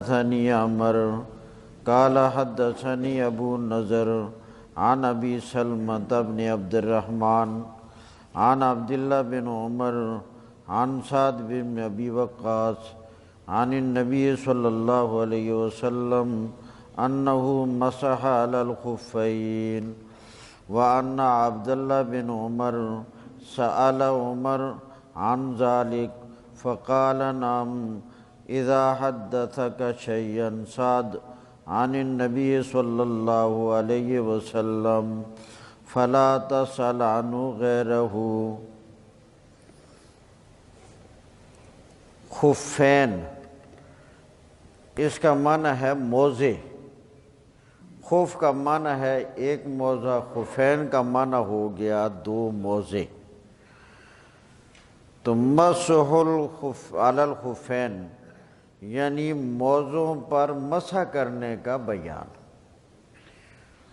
حدثني عمر قال حدثني أبو النضر عن أبي سلمة بن عبد الرحمن عن عبد الله بن عمر عن سعد بن أبي وقاص عن النبي صلى الله عليه وسلم أنه مسح على الخفين وأن عبد الله بن عمر سأل عمر عن ذلك فقال نعم إذا حدثك شيئا سعد عن النبي صلى الله عليه وسلم فلا تسأل عنه غيره۔ خفین اس کا معنی ہے موزے۔ خف کا معنی ہے ایک موزہ، خفین کا معنی ہو گیا دو موزے۔ تو مسح علی الخفین یعنی موزوں پر مسح کرنے کا بیان۔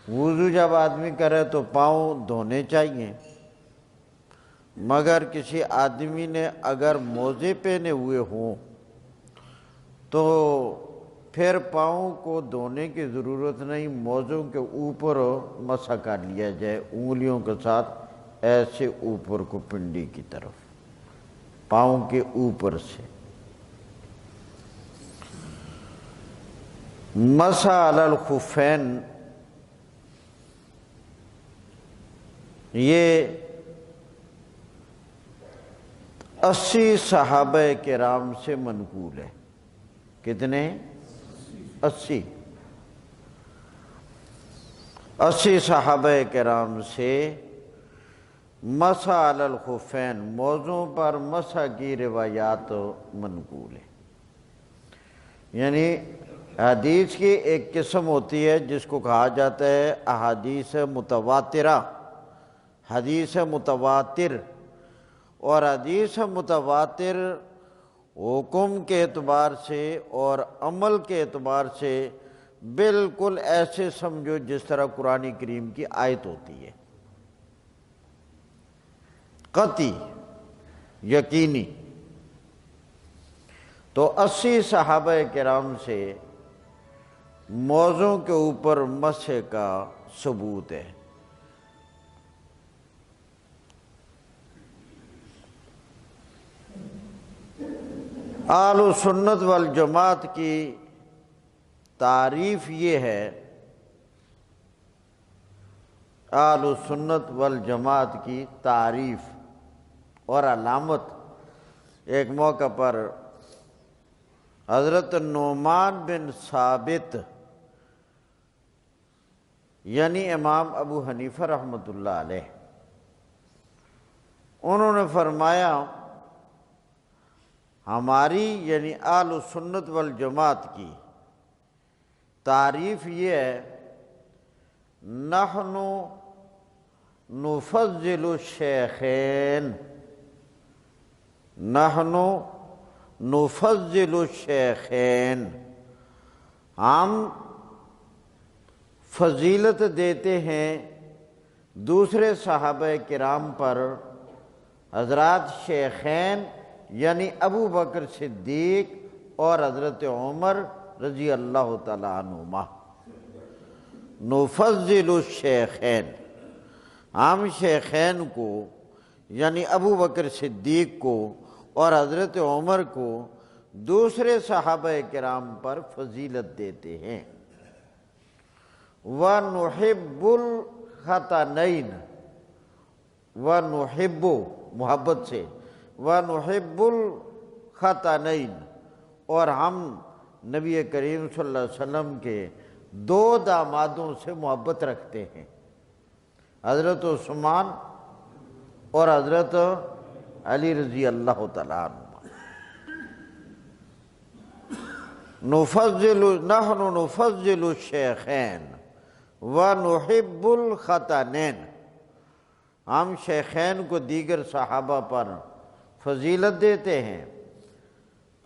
وضو جب آدمی کرے تو پاؤں دھونے چاہیے، مگر کسی آدمی نے اگر موزے پہنے ہوئے ہوں تو پھر پاؤں کو دھونے کی ضرورت نہیں، موزوں کے اوپر مسح کر لیا جائے انگلیوں کے ساتھ، ایسے اوپر کو پنڈی کی طرف، پاؤں کے اوپر سے۔ مسح علی الخفین یہ 80 صحابہ کرام سے منقول ہے۔ کتنے؟ 80 صحابہ کرام سے مسح علی الخفین موزوں پر مسح کی روایات منقول ہے۔ یعنی حدیث کی ایک قسم ہوتی ہے جس کو کہا جاتا ہے احادیث متواترہ، حدیث متواتر، اور حدیث متواتر حکم کے اعتبار سے اور عمل کے اعتبار سے بالکل ایسے سمجھو جس طرح قرآن کریم کی آیت ہوتی ہے، قطعی، یقینی۔ تو 80 صحابہ کرام سے موزوں کے اوپر مسح کا ثبوت ہے۔ اہل سنت والجماعت کی تعریف یہ ہے، اہل سنت والجماعت کی تعریف اور علامت، ایک موقع پر حضرت نعمان بن ثابت یعنی امام ابو حنیفہ رحمۃ اللہ علیہ، انہوں نے فرمایا ہماری یعنی اہل سنت والجماعت کی تعریف یہ ہے، نحن نفضل الشیخین، نحن نفضل الشیخین، ہم فضیلت دیتے ہیں دوسرے صحابہ کرام پر حضرات شیخین یعنی ابو بکر صدیق اور حضرت عمر رضی اللہ تعالی عنہما۔ نفضل الشیخین، ہم شیخین کو یعنی ابو بکر صدیق کو اور حضرت عمر کو دوسرے صحابہ کرام پر فضیلت دیتے ہیں۔ وَنُحِبُّ الْخَطَنَيْنِ، وَنُحِبُّ محبت سے، وَنُحِبُّ الْخَطَنَيْنِ، اور ہم نبی کریم صلی اللہ علیہ وسلم کے دو دامادوں سے محبت رکھتے ہیں، حضرت عثمان اور حضرت علی رضی اللہ تعالیٰ عنہ۔ نحن نفضل الشیخین وَنُحِبُّ الْخَطَنَيْنِ، ہم شیخین کو دیگر صحابہ پر فضیلت دیتے ہیں،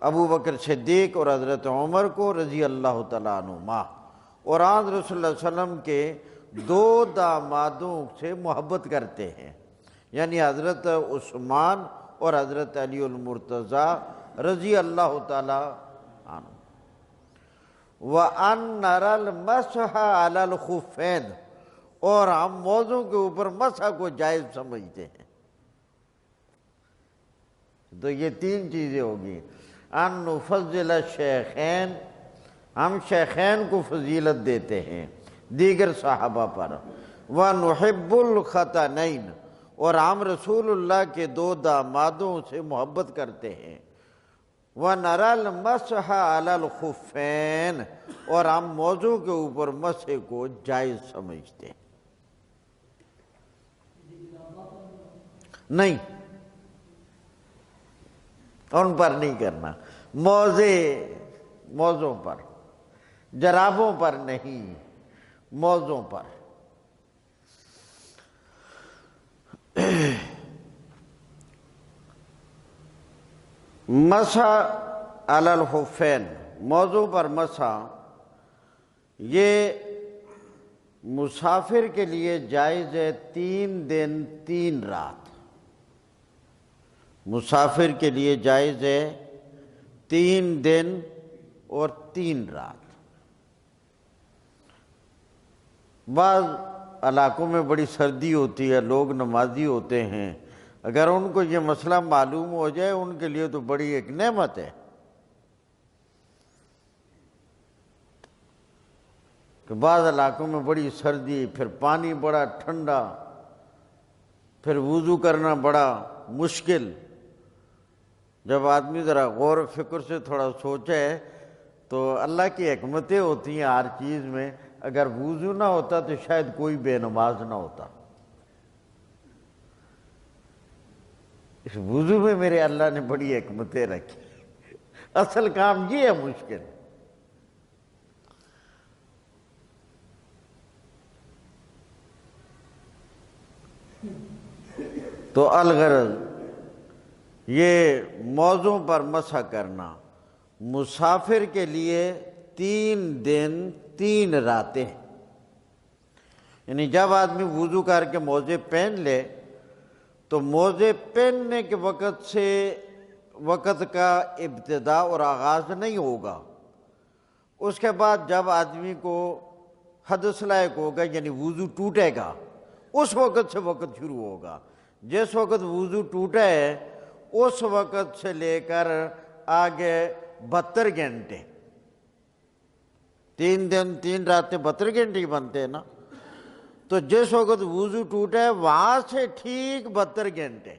ابو بکر صدیق اور حضرت عمر کو رضی اللہ تعالیٰ عنہما، اور حضرت رسول اللہ علیہ وسلم کے دو دامادوں سے محبت کرتے ہیں، یعنی حضرت عثمان اور حضرت علی المرتضیٰ رضی اللہ تعالیٰ عنہ۔ وَأَن نَرَى الْمَسْحَ عَلَى الْخُفَّيْنِ، اور ہم موزوں کے اوپر مسح کو جائز سمجھتے ہیں۔ تو یہ تین چیزیں ہوگی، ان نفضل الشیخین، ہم شیخین کو فضیلت دیتے ہیں دیگر صحابہ پر، وَنُحِبُّ الْخَتَنَيْنِ، اور ہم رسول اللہ کے دو دامادوں سے محبت کرتے ہیں، وَنَرَى الْمَسْحَ عَلَى الْخُفَّيْنِ، اور ہم موزوں کے اوپر مسح کو جائز سمجھتے ہیں۔ نہیں، ان پر نہیں کرنا، موزوں پر، جرابوں پر نہیں، موزوں پر۔ مسح علی الخفین، موضوع پر مسح، یہ مسافر کے لیے جائز ہے 3 دن 3 رات، مسافر کے لیے جائز ہے 3 دن اور 3 رات۔ بعض علاقوں میں بڑی سردی ہوتی ہے، لوگ نمازی ہوتے ہیں، اگر ان کو یہ مسئلہ معلوم ہو جائے ان کے لیے تو بڑی ایک نعمت ہے کہ بعض علاقوں میں بڑی سردی، پھر پانی بڑا ٹھنڈا، پھر وضو کرنا بڑا مشکل۔ جب آدمی ذرا غور و فکر سے تھوڑا سوچے تو اللہ کی حکمتیں ہوتی ہیں ہر چیز میں، اگر وضو نہ ہوتا تو شاید کوئی بے نماز نہ ہوتا۔ اس وضو میں میرے اللہ نے بڑی حکمتیں رکھی، اصل کام یہ ہے مشکل۔ تو الغرض یہ موضوع پر مسح کرنا مسافر کے لیے 3 دن 3 راتیں، یعنی جب آدمی وضو کر کے موزے پہن لے تو موزے پہننے کے وقت سے وقت کا ابتدا اور آغاز نہیں ہوگا، اس کے بعد جب آدمی کو حدث لائق ہوگا یعنی وضو ٹوٹے گا، اس وقت سے وقت شروع ہوگا۔ جس وقت وضو ٹوٹا ہے اس وقت سے لے کر آگے 72 گھنٹے، 3 دن 3 راتیں 72 گھنٹے ہی بنتے ہیں نا، تو جس وقت وضو ٹوٹا ہے وہاں سے ٹھیک 72 گھنٹے،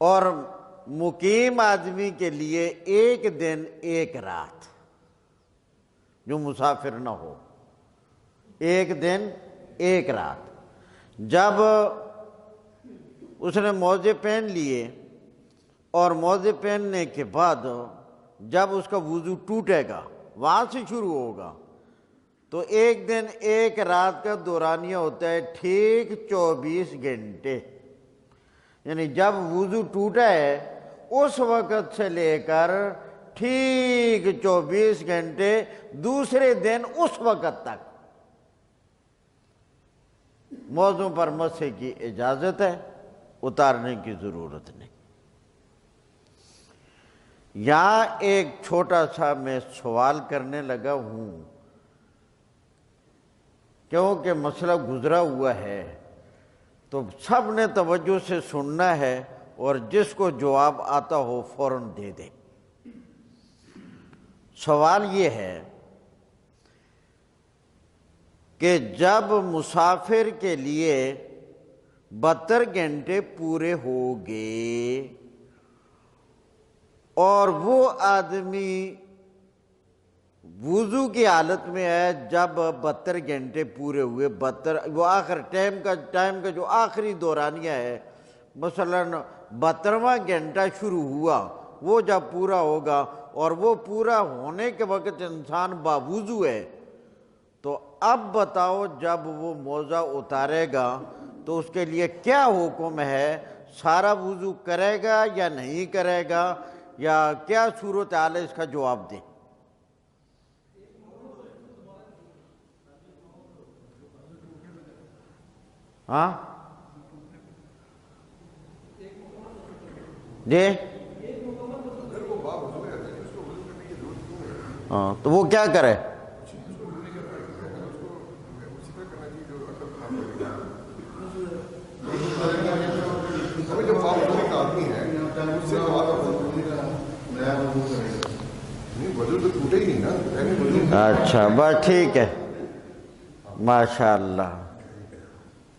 اور مقیم آدمی کے لیے 1 دن 1 رات، جو مسافر نہ ہو، 1 دن 1 رات۔ جب اس نے موزے پہن لیے اور موزے پہننے کے بعد جب اس کا وضو ٹوٹے گا وہاں سے شروع ہوگا تو 1 دن 1 رات کا دورانیہ ہوتا ہے ٹھیک 24 گھنٹے، یعنی جب وضو ٹوٹا ہے اس وقت سے لے کر ٹھیک 24 گھنٹے دوسرے دن اس وقت تک موزوں پر مسح کی اجازت ہے، اتارنے کی ضرورت نہیں۔ یہاں ایک چھوٹا سا میں سوال کرنے لگا ہوں کیونکہ مسئلہ گزرا ہوا ہے تو سب نے توجہ سے سننا ہے اور جس کو جواب آتا ہو فوراً دے دے۔ سوال یہ ہے کہ جب مسافر کے لیے 72 گھنٹے پورے ہو گئے اور وہ آدمی وضو کی حالت میں ہے جب 72 گھنٹے پورے ہوئے، 72 وہ آخر ٹائم کا جو آخری دورانیہ ہے، مثلاً 72واں گھنٹہ شروع ہوا، وہ جب پورا ہوگا اور وہ پورا ہونے کے وقت انسان باوضو ہے، تو اب بتاؤ جب وہ موزہ اتارے گا تو اس کے لیے کیا حکم ہے؟ سارا وضو کرے گا یا نہیں کرے گا، یا کیا صورتحال ہے؟ اس کا جواب دیں۔ ہاں جی ہاں، تو وہ کیا کرے؟ اچھا بس ٹھیک ہے، ماشاء اللہ۔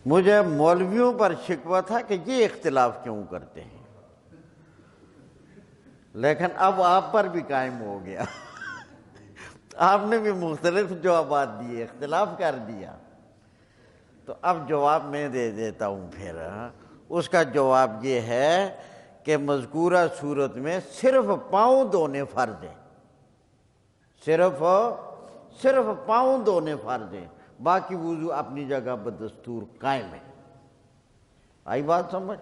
مجھے مولویوں پر شکوہ تھا کہ یہ اختلاف کیوں کرتے ہیں، لیکن اب آپ پر بھی قائم ہو گیا۔ آپ نے بھی مختلف جوابات دیے، اختلاف کر دیا، تو اب جواب میں دے دیتا ہوں پھر۔ اس کا جواب یہ ہے کہ مذکورہ صورت میں صرف پاؤں دھونے فرض ہیں، صرف پاؤں دھونے فرض ہیں، باقی وضو اپنی جگہ بدستور قائم ہے۔ آئی بات سمجھ؟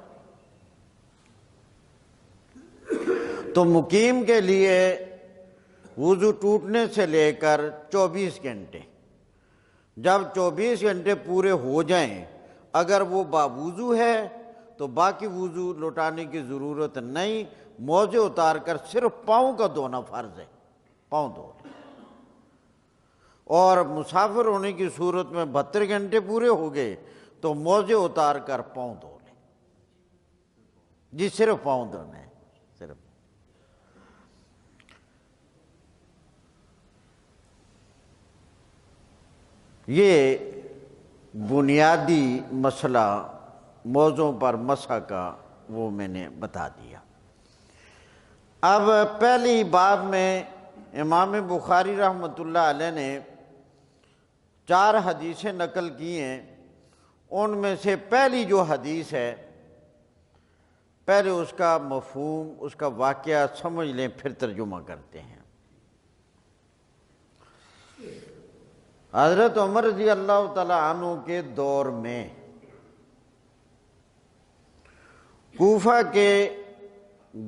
تو مقیم کے لیے وضو ٹوٹنے سے لے کر 24 گھنٹے، جب 24 گھنٹے پورے ہو جائیں اگر وہ باوضو ہے تو باقی وضو لوٹانے کی ضرورت نہیں، موزے اتار کر صرف پاؤں کا دھونا فرض ہے، پاؤں دھو لیں۔ اور مسافر ہونے کی صورت میں 72 گھنٹے پورے ہو گئے تو موزے اتار کر پاؤں دھو لیں۔ جی صرف پاؤں دھونا ہے، صرف۔ یہ بنیادی مسئلہ موضوع پر مسح کا وہ میں نے بتا دیا۔ اب پہلی باب میں امام بخاری رحمۃ اللہ علیہ نے 4 حدیثیں نقل کی ہیں، ان میں سے پہلی جو حدیث ہے، پہلے اس کا مفہوم، اس کا واقعہ سمجھ لیں، پھر ترجمہ کرتے ہیں۔ حضرت عمر رضی اللہ تعالی عنہ کے دور میں کوفہ کے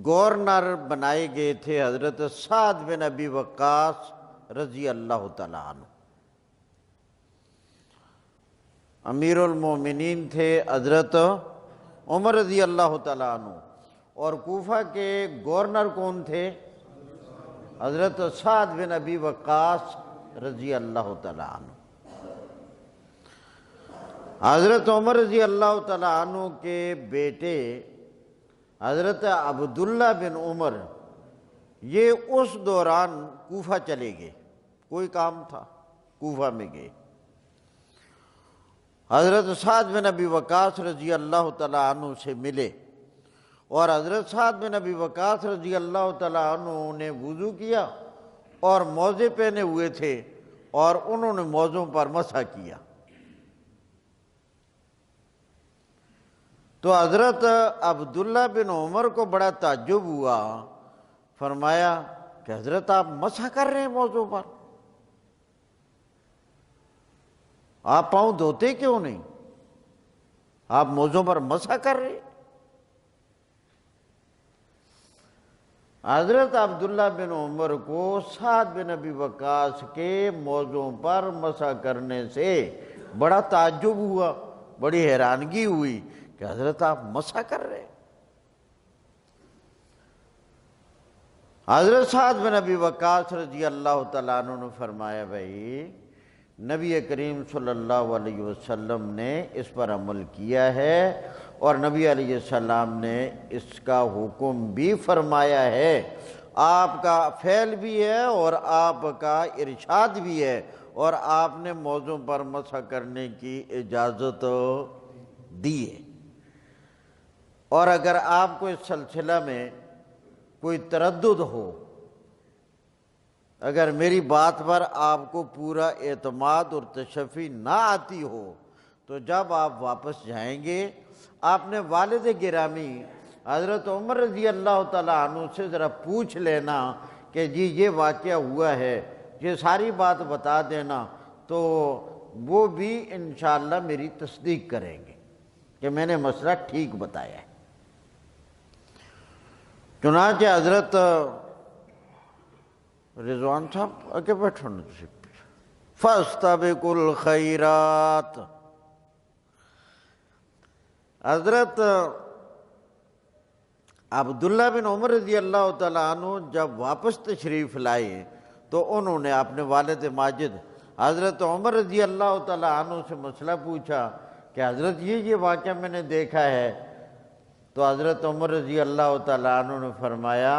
گورنر بنائے گئے تھے حضرت سعد بن ابی وقاص رضی اللہ تعالی عنہ۔ امیر المومنین تھے حضرت عمر رضی اللہ تعالی عنہ، اور کوفہ کے گورنر کون تھے؟ حضرت سعد بن ابی وقاص رضی اللہ تعالی عنہ۔ حضرت عمر رضی اللہ تعالی عنہ کے بیٹے حضرت عبداللہ بن عمر یہ اس دوران کوفہ چلے گئے، کوئی کام تھا، کوفہ میں گئے۔ حضرت سعد بن ابی وقاص رضی اللہ تعالی عنہ سے ملے، اور حضرت سعد بن ابی وقاص رضی اللہ تعالی عنہ نے وضو کیا اور موزے پہنے ہوئے تھے، اور انہوں نے موزوں پر مسح کیا۔ تو حضرت عبداللہ بن عمر کو بڑا تعجب ہوا، فرمایا کہ حضرت آپ مسح کر رہے ہیں موزوں پر، آپ پاؤں دھوتے کیوں نہیں؟ آپ موزوں پر مسح کر رہے ہیں۔ حضرت عبداللہ بن عمر کو سعد بن ابی وقاص کے موزوں پر مسح کرنے سے بڑا تعجب ہوا، بڑی حیرانگی ہوئی کہ حضرت آپ مسح کر رہے ہیں۔ حضرت سعد بن ابی وقاص رضی اللہ تعالیٰ عنہ نے فرمایا، بھائی نبی کریم صلی اللہ علیہ وسلم نے اس پر عمل کیا ہے، اور نبی علیہ السلام نے اس کا حکم بھی فرمایا ہے، آپ کا فعل بھی ہے اور آپ کا ارشاد بھی ہے، اور آپ نے موضوع پر مسح کرنے کی اجازت دی ہے۔ اور اگر آپ کو اس سلسلہ میں کوئی تردد ہو، اگر میری بات پر آپ کو پورا اعتماد اور تشفی نہ آتی ہو، تو جب آپ واپس جائیں گے آپ نے والد گرامی حضرت عمر رضی اللہ تعالیٰ عنہ سے ذرا پوچھ لینا کہ جی یہ واقعہ ہوا ہے، یہ ساری بات بتا دینا، تو وہ بھی انشاءاللہ میری تصدیق کریں گے کہ میں نے مسئلہ ٹھیک بتایا ہے۔ چنانچہ حضرت رضوان صاحب آگے بیٹھو نا، فاستبقوا الخیرات، حضرت عبداللہ بن عمر رضی اللہ تعالیٰ عنہ جب واپس تشریف لائے تو انہوں نے اپنے والد ماجد حضرت عمر رضی اللہ تعالیٰ عنہ سے مسئلہ پوچھا کہ حضرت یہ واقعہ میں نے دیکھا ہے۔ تو حضرت عمر رضی اللہ تعالیٰ عنہ نے فرمایا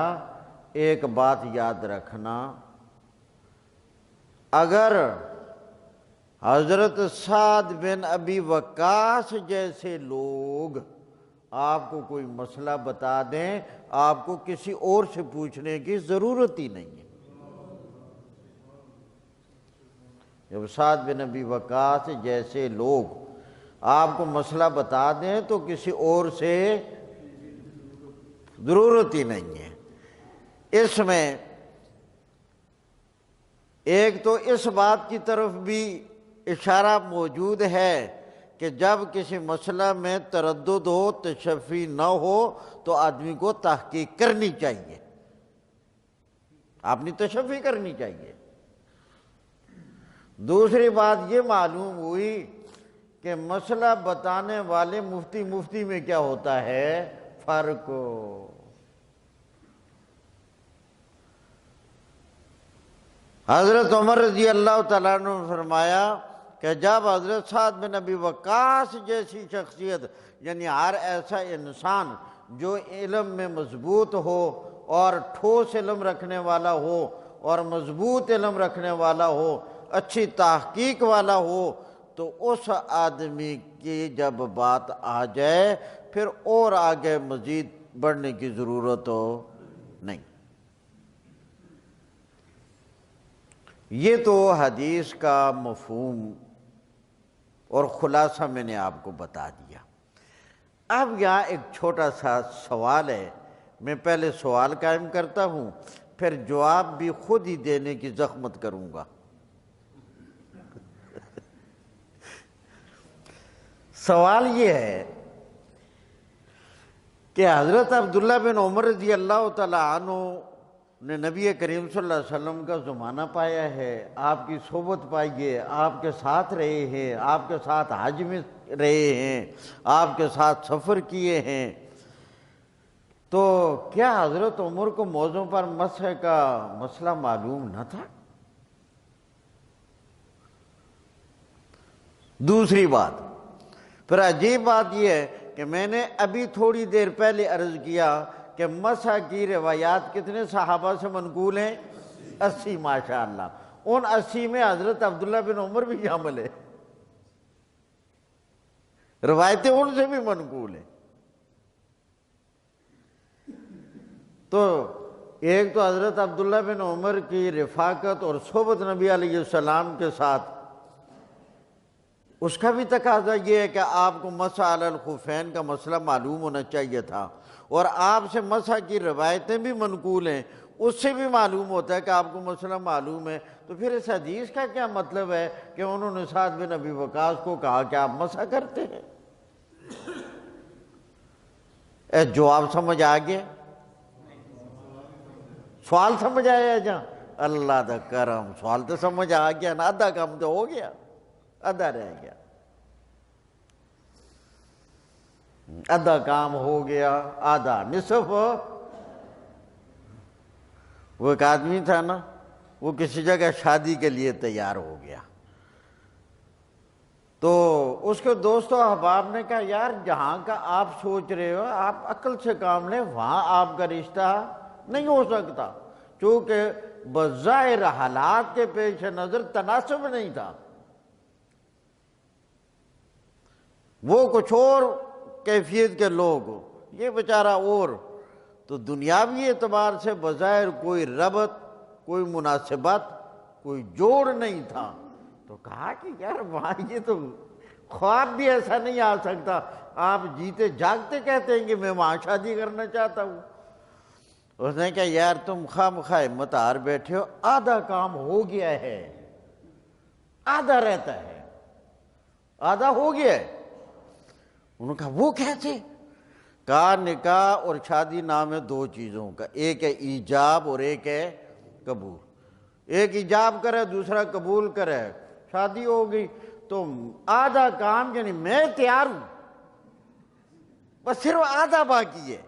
ایک بات یاد رکھنا، اگر حضرت سعد بن ابی وقاص جیسے لوگ آپ کو کوئی مسئلہ بتا دیں آپ کو کسی اور سے پوچھنے کی ضرورت ہی نہیں ہے۔ جب سعد بن ابی وقاص جیسے لوگ آپ کو مسئلہ بتا دیں تو کسی اور سے ضرورت ہی نہیں ہے۔ اس میں ایک تو اس بات کی طرف بھی اشارہ موجود ہے کہ جب کسی مسئلہ میں تردد ہو، تشفی نہ ہو تو آدمی کو تحقیق کرنی چاہیے، اپنی تشفی کرنی چاہیے۔ دوسری بات یہ معلوم ہوئی کہ مسئلہ بتانے والے مفتی میں کیا ہوتا ہے، فرق۔ حضرت عمر رضی اللہ تعالیٰ عنہ نے فرمایا کہ جب حضرت سعد بن ابی وقاص جیسی شخصیت، یعنی ہر ایسا انسان جو علم میں مضبوط ہو اور ٹھوس علم رکھنے والا ہو اور مضبوط علم رکھنے والا ہو، اچھی تحقیق والا ہو، تو اس آدمی کی جب بات آ جائے پھر اور آگے مزید بڑھنے کی ضرورت ہو نہیں۔ یہ تو حدیث کا مفہوم اور خلاصہ میں نے آپ کو بتا دیا۔ اب یہاں ایک چھوٹا سا سوال ہے، میں پہلے سوال قائم کرتا ہوں پھر جواب بھی خود ہی دینے کی زحمت کروں گا۔ سوال یہ ہے کہ حضرت عبداللہ بن عمر رضی اللہ تعالیٰ عنہ نے نبی کریم صلی اللہ علیہ وسلم کا زمانہ پایا ہے، آپ کی صحبت پائی ہے، آپ کے ساتھ رہے ہیں، آپ کے ساتھ حج میں رہے ہیں، آپ کے ساتھ سفر کیے ہیں، تو کیا حضرت عمر کو موضوع پر مسح کا مسئلہ معلوم نہ تھا؟ دوسری بات، پھر عجیب بات یہ ہے کہ میں نے ابھی تھوڑی دیر پہلے عرض کیا کہ مسح کی روایات کتنے صحابہ سے منقول ہیں؟ 80۔ ماشاءاللہ، ان 80 میں حضرت عبداللہ بن عمر بھی شامل ہے، روایتیں ان سے بھی منقول ہیں۔ تو ایک تو حضرت عبداللہ بن عمر کی رفاقت اور صحبت نبی علیہ السلام کے ساتھ، اس کا بھی تقاضا یہ ہے کہ آپ کو مسح علی الخفین کا مسئلہ معلوم ہونا چاہیے تھا، اور آپ سے مسح کی روایتیں بھی منقول ہیں، اس سے بھی معلوم ہوتا ہے کہ آپ کو مسئلہ معلوم ہے۔ تو پھر اس حدیث کا کیا مطلب ہے کہ انہوں نے سعد بن ابی وقاص کو کہا کہ آپ مسح کرتے ہیں؟ جواب سمجھ آ گیا؟ سوال سمجھ آیا جہاں؟ اللہ دا کرم، سوال تو سمجھ آ گیا نا، آدھا کام تو ہو گیا، آدھا رہ گیا، آدھا کام ہو گیا، آدھا نصف۔ وہ ایک آدمی تھا نا، وہ کسی جگہ شادی کے لیے تیار ہو گیا، تو اس کے دوست و احباب نے کہا یار جہاں کا آپ سوچ رہے ہو آپ عقل سے کام لیں، وہاں آپ کا رشتہ نہیں ہو سکتا، چونکہ بظاہر حالات کے پیش نظر تناسب نہیں تھا، وہ کچھ اور کیفیت کے لوگ، یہ بیچارہ اور، تو دنیاوی اعتبار سے بظاہر کوئی ربط، کوئی مناسبت، کوئی جوڑ نہیں تھا۔ تو کہا کہ یار وہاں یہ تو خواب بھی ایسا نہیں آ سکتا، آپ جیتے جاگتے کہتے ہیں کہ میں وہاں شادی کرنا چاہتا ہوں۔ اس نے کہا یار تم خواہ مخواہ ہمت ہار بیٹھے ہو، آدھا کام ہو گیا ہے، آدھا رہتا ہے، آدھا ہو گیا ہے۔ انہوں نے کہا وہ کیسے؟ کہا نکاح اور شادی نام ہے دو چیزوں کا، ایک ہے ایجاب اور ایک ہے قبول، ایک ایجاب کرے دوسرا قبول کرے، شادی ہو گئی۔ تو آدھا کام یعنی میں تیار ہوں، بس صرف آدھا باقی ہے،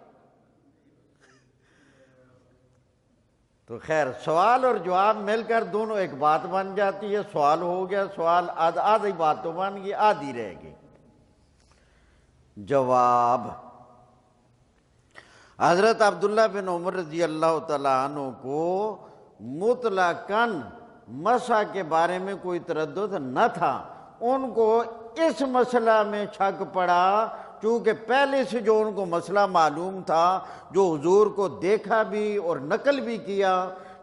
تو خیر سوال اور جواب مل کر دونوں ایک بات بن جاتی ہے. سوال ہو گیا، سوال آدھی بات تو بن گئی، آدھی رہ گئی. جواب: حضرت عبداللہ بن عمر رضی اللہ تعالیٰ عنہ کو مطلقاً مسح کے بارے میں کوئی تردد نہ تھا. ان کو اس مسئلہ میں شک پڑا چونکہ پہلے سے جو ان کو مسئلہ معلوم تھا، جو حضور کو دیکھا بھی اور نقل بھی کیا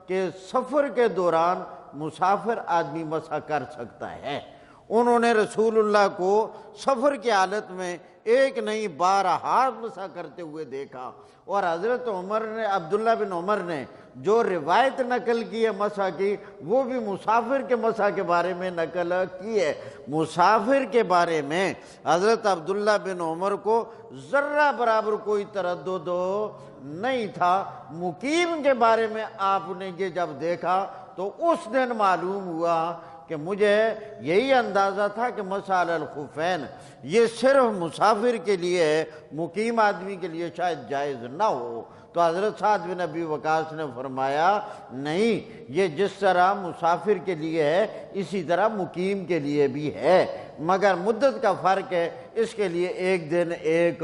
کہ سفر کے دوران مسافر آدمی مسح کر سکتا ہے. انہوں نے رسول اللہ کو سفر کی حالت میں ایک نہیں 12 مسح کرتے ہوئے دیکھا. اور حضرت عبداللہ بن عمر نے جو روایت نقل کی ہے مسح کی، وہ بھی مسافر کے مسح کے بارے میں نقل کی ہے. مسافر کے بارے میں حضرت عبداللہ بن عمر کو ذرہ برابر کوئی تردد نہیں تھا. مقیم کے بارے میں آپ نے یہ جب دیکھا تو اس دن معلوم ہوا کہ مجھے یہی اندازہ تھا کہ مسح علی الخفین یہ صرف مسافر کے لیے ہے، مقیم آدمی کے لیے شاید جائز نہ ہو. تو حضرت سعد بن ابی وقاص نے فرمایا نہیں، یہ جس طرح مسافر کے لیے ہے اسی طرح مقیم کے لیے بھی ہے، مگر مدت کا فرق ہے، اس کے لیے ایک دن ایک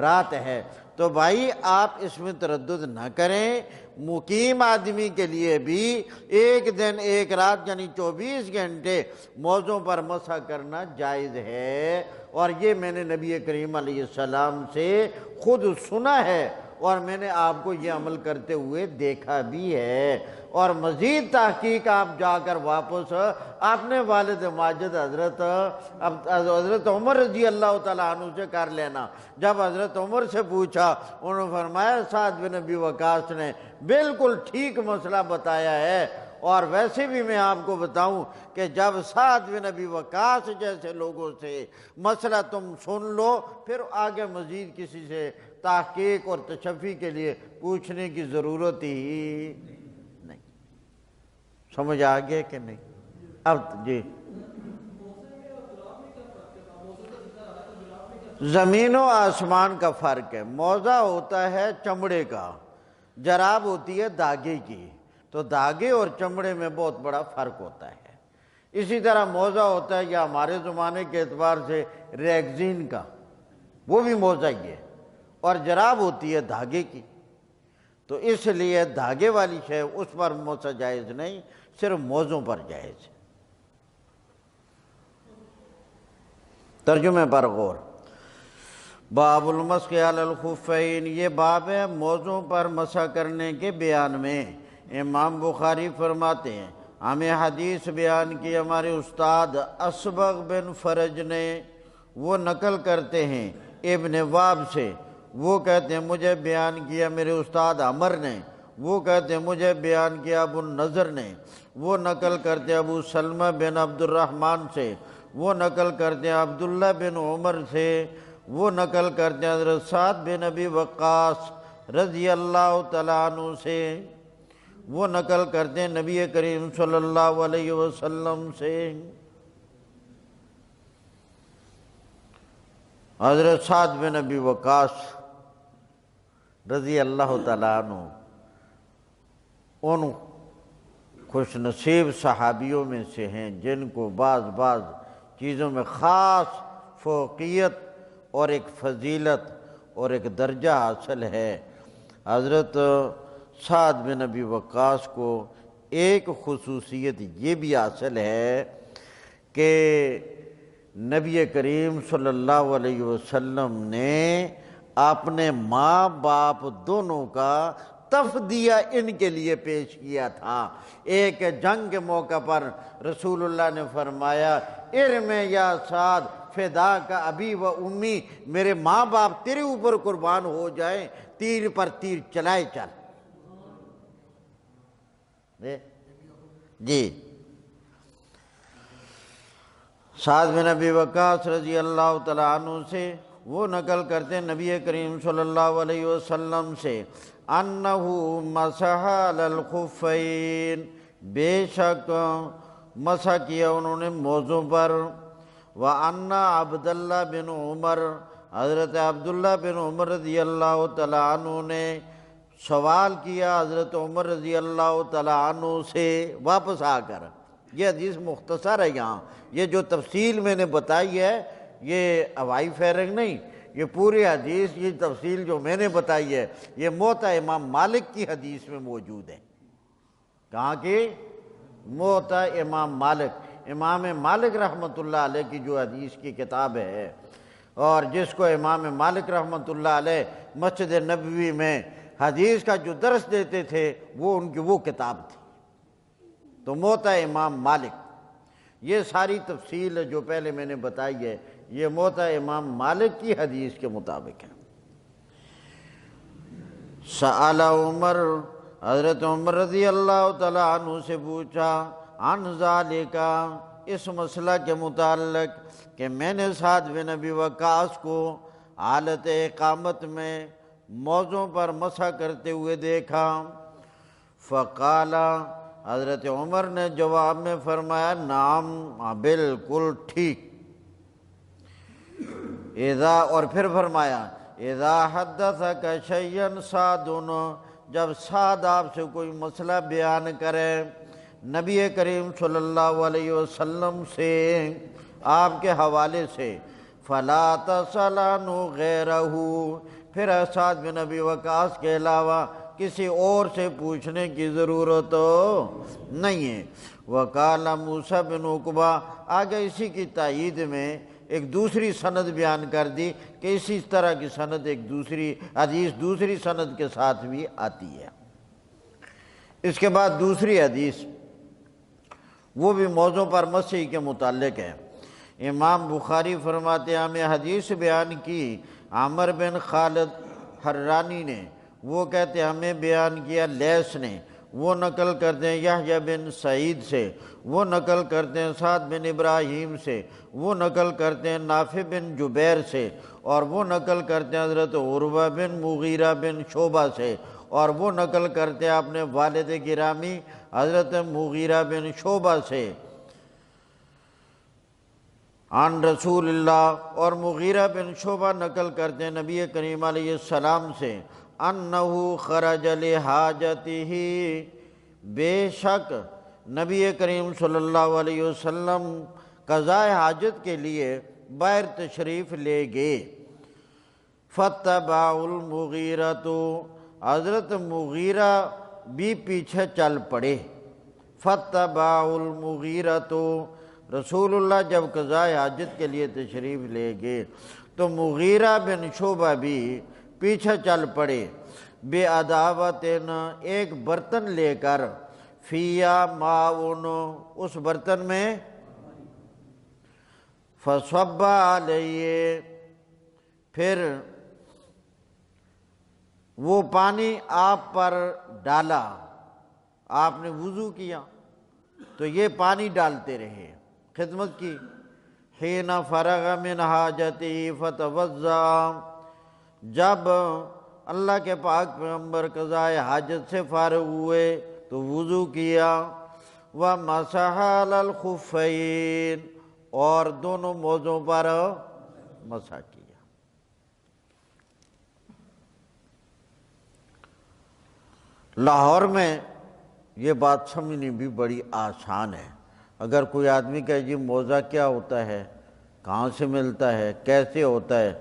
رات ہے. تو بھائی آپ اس میں تردد نہ کریں، مقیم آدمی کے لیے بھی ایک دن ایک رات یعنی 24 گھنٹے موضوع پر مسح کرنا جائز ہے. اور یہ میں نے نبی کریم علیہ السلام سے خود سنا ہے اور میں نے آپ کو یہ عمل کرتے ہوئے دیکھا بھی ہے. اور مزید تحقیق آپ جا کر واپس اپنے والد ماجد حضرت عمر رضی اللہ تعالیٰ عنہ سے کر لینا. جب حضرت عمر سے پوچھا، انہوں نے فرمایا سعد بن ابی وقاص نے بالکل ٹھیک مسئلہ بتایا ہے. اور ویسے بھی میں آپ کو بتاؤں کہ جب سعد بن ابی وقاص جیسے لوگوں سے مسئلہ تم سن لو، پھر آگے مزید کسی سے تحقیق اور تشفی کے لیے پوچھنے کی ضرورت ہی نہیں. سمجھ آگئے کہ نہیں؟ اب جی، زمین و آسمان کا فرق ہے. موزہ ہوتا ہے چمڑے کا، جراب ہوتی ہے دھاگے کی. تو دھاگے اور چمڑے میں بہت بڑا فرق ہوتا ہے. اسی طرح موزہ ہوتا ہے یا ہمارے زمانے کے اعتبار سے ریگزین کا، وہ بھی موزہ ہی ہے. اور جراب ہوتی ہے دھاگے کی. تو اس لیے دھاگے والی شے اس پر مسح جائز نہیں، صرف موزوں پر جائز ہے. ترجمے پر غور. باب المسح علی الخفین، یہ باب ہے موزوں پر مسح کرنے کے بیان میں. امام بخاری فرماتے ہیں ہمیں حدیث بیان کی ہمارے استاد اسبغ بن فرج نے، وہ نقل کرتے ہیں ابن واب سے، وہ کہتے ہیں مجھے بیان کیا میرے استاد عمر نے، وہ کہتے ہیں مجھے بیان کیا ابو النضر نے، وہ نقل کرتے ہیں ابو سلمہ بن عبد الرحمن سے، وہ نقل کرتے ہیں عبداللہ بن عمر سے، وہ نقل کرتے ہیں حضرت سعد بن ابی وقاص رضی اللہ تعالیٰ عنہ سے، وہ نقل کرتے ہیں نبی کریم صلی اللہ علیہ وسلم سے. حضرت سعد بن ابی وقاص رضی اللہ تعالیٰ عنہ ان خوش نصیب صحابیوں میں سے ہیں جن کو بعض چیزوں میں خاص فوقیت اور ایک فضیلت اور ایک درجہ حاصل ہے. حضرت سعد بن ابی وقاص کو ایک خصوصیت یہ بھی حاصل ہے کہ نبی کریم صلی اللہ علیہ وسلم نے اپنے ماں باپ دونوں کا تفدیہ ان کے لیے پیش کیا تھا. ایک جنگ کے موقع پر رسول اللہ نے فرمایا ارم یا سعد فدا کا ابی و امی، میرے ماں باپ تیرے اوپر قربان ہو جائیں، تیر پر تیر چلائے چل. جی، سعد بن ابی وقاص رضی اللہ تعالیٰ عنہ سے وہ نقل کرتے ہیں نبی کریم صلی اللہ علیہ وسلم سے انہو مسح علی الخفین، بے شک مسح کیا انہوں نے موزوں پر. وَأَنَّ عبداللہ بن عمر، حضرت عبداللہ بن عمر رضی اللہ تعالیٰ عنہ نے سوال کیا حضرت عمر رضی اللہ تعالیٰ عنہ سے واپس آ کر، یہ حدیث مختصر ہے، یہاں یہ جو تفصیل میں نے بتائی ہے یہ ہوائی فیرنگ نہیں، یہ پوری حدیث، یہ تفصیل جو میں نے بتائی ہے یہ موطا امام مالک کی حدیث میں موجود ہے۔ کہاں کی؟ موطا امام مالک، امام مالک رحمۃ اللہ علیہ کی جو حدیث کی کتاب ہے، اور جس کو امام مالک رحمۃ اللہ علیہ مسجد نبوی میں حدیث کا جو درس دیتے تھے وہ ان کی وہ کتاب تھی۔ تو موطا امام مالک، یہ ساری تفصیل جو پہلے میں نے بتائی ہے یہ موطا امام مالک کی حدیث کے مطابق ہے۔ سأل عمر، حضرت عمر رضی اللہ تعالیٰ عنہ سے پوچھا، عن ذالک، اس مسئلہ کے متعلق کہ میں نے سعد بن ابی وقاص کو حالت اقامت میں موضوع پر مسح کرتے ہوئے دیکھا۔ فقال، حضرت عمر نے جواب میں فرمایا، نعم، بالکل ٹھیک۔ اذا، اور پھر فرمایا، اذا حدثک شیئا سعد، جب سعد آپ سے کوئی مسئلہ بیان کرے نبی کریم صلی اللہ علیہ وسلم سے، آپ کے حوالے سے، فلا تسأل عنہ غیرہ، پھر سعد بن ابی وقاص کے علاوہ کسی اور سے پوچھنے کی ضرورت نہیں ہے۔ وقال موسیٰ بن عقبہ، آگے اسی کی تائید میں ایک دوسری سند بیان کر دی کہ اسی طرح کی سند ایک دوسری حدیث دوسری سند کے ساتھ بھی آتی ہے۔ اس کے بعد دوسری حدیث وہ بھی موضوع پر مسح کے متعلق ہے۔ امام بخاری فرماتے ہیں، ہمیں حدیث بیان کی عامر بن خالد حرانی نے، وہ کہتے ہیں ہمیں بیان کیا لیث نے، وہ نقل کرتے ہیں یحییٰ بن سعید سے، وہ نقل کرتے ہیں سعد بن ابراہیم سے، وہ نقل کرتے ہیں نافع بن جبیر سے، اور وہ نقل کرتے ہیں حضرت عروہ بن مغیرہ بن شعبہ سے، اور وہ نقل کرتے ہیں اپنے والد گرامی حضرت مغیرہ بن شعبہ سے عن رسول اللہ، اور مغیرہ بن شعبہ نقل کرتے ہیں نبی کریم علیہ السلام سے، انہو خرج لحاجتہ، بے شک نبی کریم صلی اللہ علیہ وسلم قضاء حاجت کے لیے باہر تشریف لے گئے۔ فتبع المغیرۃ، حضرت مغیرہ بھی پیچھے چل پڑے۔ فتبع المغیرۃ، رسول اللہ جب قضاء حاجت کے لیے تشریف لے گئے تو مغیرہ بن شعبہ بھی پیچھے چل پڑے۔ بے عداوتن، ایک برتن لے کر، فیا ماؤن، اس برتن میں، فصب علیہ، پھر وہ پانی آپ پر ڈالا، آپ نے وضو کیا تو یہ پانی ڈالتے رہے، خدمت کی۔ حین فرغ من حاجتہ فتوضأ، جب اللہ کے پاک پیغمبر قضاء حاجت سے فارغ ہوئے تو وضو کیا۔ ومسح علی الخفین، اور دونوں موزوں پر مسح کیا۔ لاہور میں یہ بات سمجھنی بھی بڑی آسان ہے۔ اگر کوئی آدمی کہے جی موزہ کیا ہوتا ہے، کہاں سے ملتا ہے، کیسے ہوتا ہے،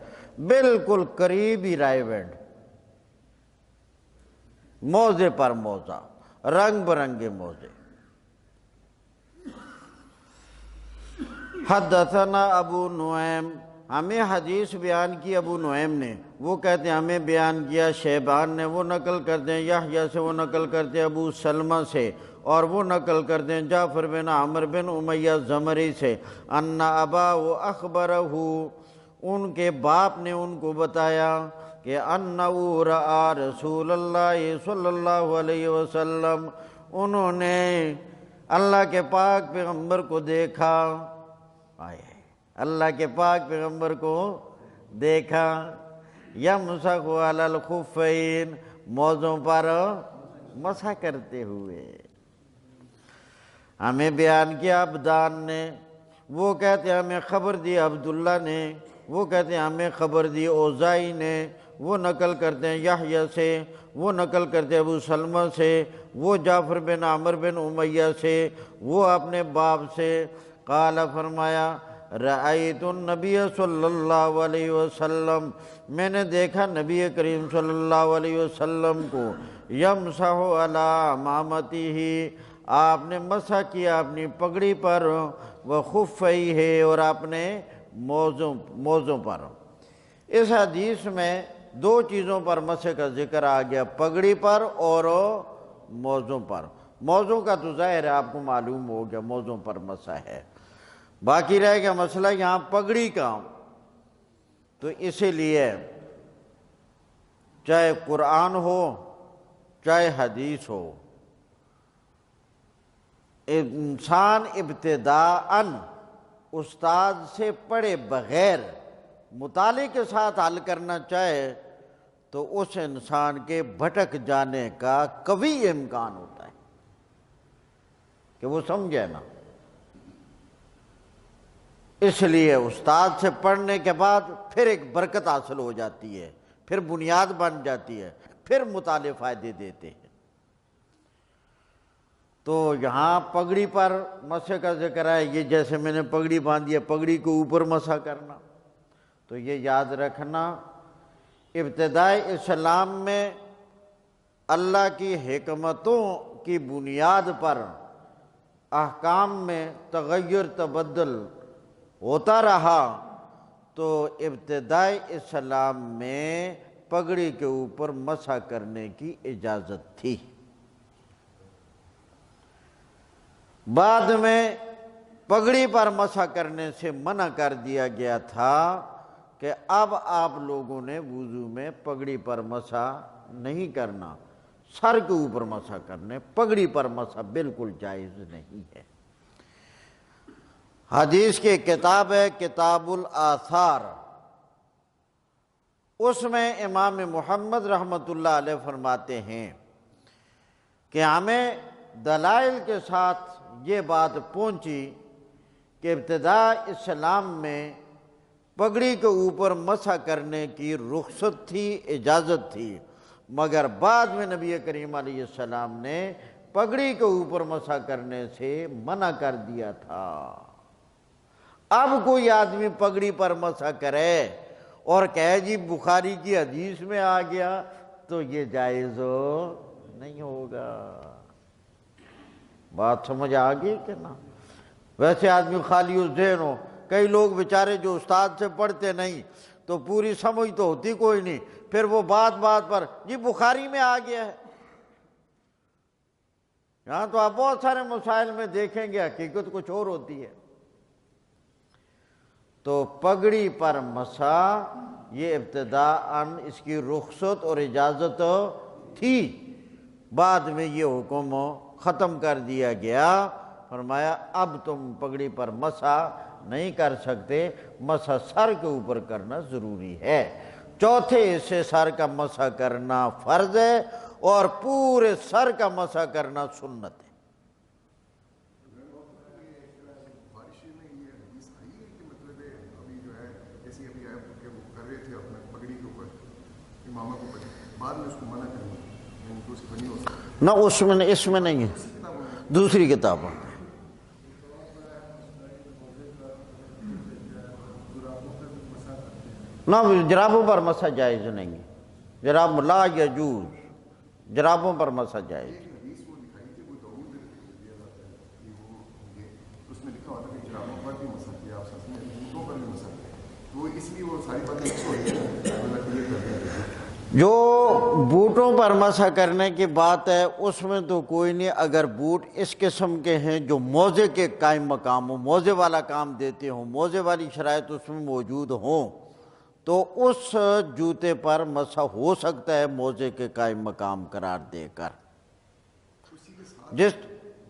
بالکل قریبی رائے بینڈ، موزے پر موزہ، رنگ برنگے موزے۔ حدثنا ابو نعیم، ہمیں حدیث بیان کی ابو نعیم نے، وہ کہتے ہیں ہمیں بیان کیا شیبان نے، وہ نقل کرتے ہیں یحییٰ سے، وہ نقل کرتے ہیں ابو سلمہ سے، اور وہ نقل کرتے ہیں جعفر بن عمرو بن امیہ زمری سے، ان ابا اخبرہ، ان کے باپ نے ان کو بتایا کہ انہو رأى رسول اللہ صلی اللہ علیہ وسلم، انہوں نے اللہ کے پاک پیغمبر کو دیکھا، اللہ کے پاک پیغمبر کو دیکھا، یمسح علی الخفین، موزوں پر مسح کرتے ہوئے۔ ہمیں بیان کیا عبدان نے، وہ کہتے ہیں ہمیں خبر دی عبداللہ نے، وہ کہتے ہیں ہمیں خبر دی اوزائی نے، وہ نقل کرتے ہیں یحییٰ سے، وہ نقل کرتے ہیں ابو سلمہ سے، وہ جعفر بن عمرو بن امیہ سے، وہ اپنے باپ سے، قال فرمایا رأیت النبی صلی اللہ علیہ وسلم، میں نے دیکھا نبی کریم صلی اللہ علیہ وسلم کو، یمسح علی عمامتہ، آپ نے مسح کیا اپنی پگڑی پر، وخفیہ، اور اپنے موزوں پر۔ اس حدیث میں دو چیزوں پر مسح کا ذکر آ گیا، پگڑی پر اور موزوں پر۔ موزوں کا تو ظاہر ہے آپ کو معلوم ہو گیا، موزوں پر مسح ہے، باقی رہ گیا مسئلہ یہاں پگڑی کا۔ تو اسی لیے چاہے قرآن ہو چاہے حدیث ہو، انسان ابتداءً استاد سے پڑھے بغیر مطالعے کے ساتھ حل کرنا چاہے تو اس انسان کے بھٹک جانے کا قوی امکان ہوتا ہے کہ وہ سمجھے نا۔ اس لیے استاد سے پڑھنے کے بعد پھر ایک برکت حاصل ہو جاتی ہے، پھر بنیاد بن جاتی ہے، پھر مطالعے فائدے دیتے ہیں۔ تو یہاں پگڑی پر مسح کا ذکر ہے، یہ جیسے میں نے پگڑی باندھی ہے، پگڑی کے اوپر مسح کرنا، تو یہ یاد رکھنا ابتدائی اسلام میں اللہ کی حکمتوں کی بنیاد پر احکام میں تغیر تبدل ہوتا رہا، تو ابتدائی اسلام میں پگڑی کے اوپر مسح کرنے کی اجازت تھی۔ بعد میں پگڑی پر مسح کرنے سے منع کر دیا گیا تھا کہ اب آپ لوگوں نے وضو میں پگڑی پر مسح نہیں کرنا، سر کے اوپر مسح کرنے، پگڑی پر مسح بالکل جائز نہیں ہے۔ حدیث کی کتاب ہے کتاب الآثار، اس میں امام محمد رحمۃ اللہ علیہ فرماتے ہیں کہ ہمیں دلائل کے ساتھ یہ بات پہنچی کہ ابتدا اسلام میں پگڑی کے اوپر مسح کرنے کی رخصت تھی، اجازت تھی، مگر بعد میں نبی کریم علیہ السلام نے پگڑی کے اوپر مسح کرنے سے منع کر دیا تھا۔ اب کوئی آدمی پگڑی پر مسح کرے اور کہے جی بخاری کی حدیث میں آ گیا تو یہ جائز نہیں ہوگا۔ بات سمجھ آ گئی کہ نا؟ ویسے آدمی خالی الذہن ہو، کئی لوگ بیچارے جو استاد سے پڑھتے نہیں تو پوری سمجھ تو ہوتی کوئی نہیں، پھر وہ بات پر جی بخاری میں آ گیا ہے۔ یہاں تو آپ بہت سارے مسائل میں دیکھیں گے حقیقت کچھ اور ہوتی ہے۔ تو پگڑی پر مسح یہ ابتداءً اس کی رخصت اور اجازت تھی، بعد میں یہ حکم ختم کر دیا گیا، فرمایا اب تم پگڑی پر مسح نہیں کر سکتے، مسح سر کے اوپر کرنا ضروری ہے۔ چوتھے حصے سر کا مسح کرنا فرض ہے اور پورے سر کا مسح کرنا سنت ہے۔ نہ اس میں نہیں ہے، دوسری کتابوں میں۔ نہ جرابوں پر مسح جائز نہیں ہے، جراب لا یجوز، جرابوں پر مسح جائز۔ جو بوٹوں پر مسح کرنے کی بات ہے اس میں تو کوئی نہیں، اگر بوٹ اس قسم کے ہیں جو موزے کے قائم مقام ہوں، موزے والا کام دیتے ہوں، موزے والی شرائط اس میں موجود ہوں، تو اس جوتے پر مسح ہو سکتا ہے موزے کے قائم مقام قرار دے کر،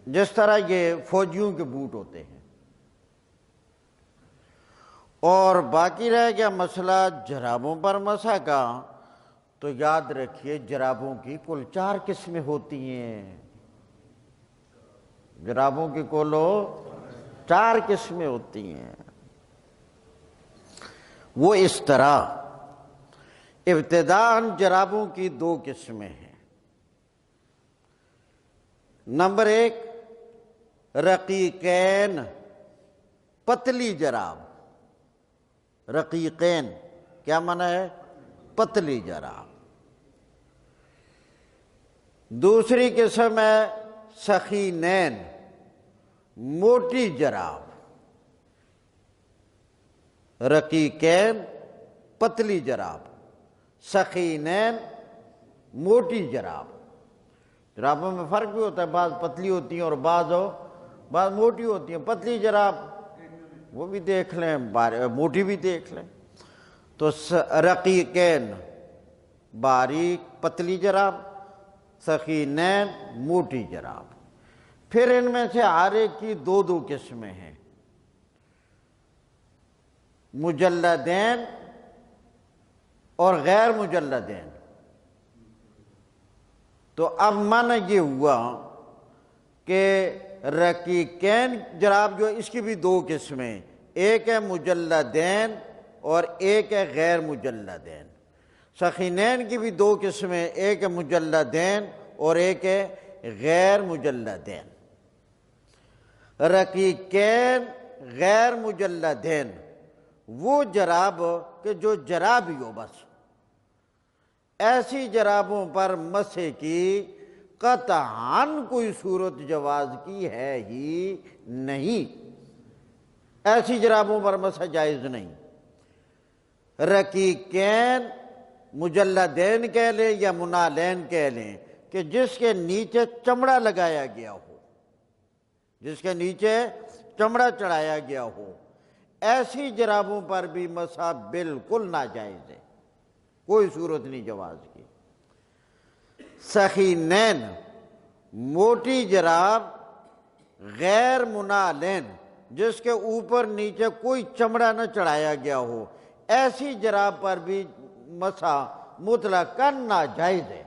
جس طرح یہ فوجیوں کے بوٹ ہوتے ہیں۔ اور باقی رہ گیا مسئلہ جرابوں پر مسح کا، تو یاد رکھیے جرابوں کی کل 4 قسمیں ہوتی ہیں، جرابوں کی کل 4 قسمیں ہوتی ہیں۔ وہ اس طرح ابتداءً جرابوں کی دو قسمیں ہیں۔ نمبر ایک، رقیقین، پتلی جراب۔ رقیقین کیا معنی ہے؟ پتلی جراب۔ دوسری قسم ہے سخینین، موٹی جراب۔ رقیقین پتلی جراب، سخینین موٹی جراب۔ جرابوں میں فرق بھی ہوتا ہے، بعض پتلی ہوتی ہیں اور بعض موٹی ہوتی ہیں۔ پتلی جراب وہ بھی دیکھ لیں، موٹی بھی دیکھ لیں۔ تو رقیقین باریک پتلی جراب، سخینین موٹی جراب۔ پھر ان میں سے ہر ایک کی دو قسمیں ہیں، مجلدین اور غیر مجلدین۔ تو اب معنی یہ ہوا کہ رقیقین جراب جو اس کی بھی دو قسمیں، ایک ہے مجلدین اور ایک ہے غیر مجلدین۔ سخینین کی بھی دو قسمیں، ایک ہے مجلدین اور ایک ہے غیر مجلدین۔ رقیقین غیر مجلدین وہ جراب کہ جو جراب ہی ہو، بس ایسی جرابوں پر مسح کی قطعاً کوئی صورت جواز کی ہے ہی نہیں، ایسی جرابوں پر مسح جائز نہیں۔ رقیقین مجلدین کہہ لیں یا منالین کہہ لیں کہ جس کے نیچے چمڑا لگایا گیا ہو، جس کے نیچے چمڑا چڑھایا گیا ہو، ایسی جرابوں پر بھی مسح بالکل ناجائز ہے، کوئی صورت نہیں جواز کی۔ سخینین موٹی جراب غیر منالین جس کے اوپر نیچے کوئی چمڑا نہ چڑھایا گیا ہو، ایسی جراب پر بھی مسح مطلقاً ناجائز ہے۔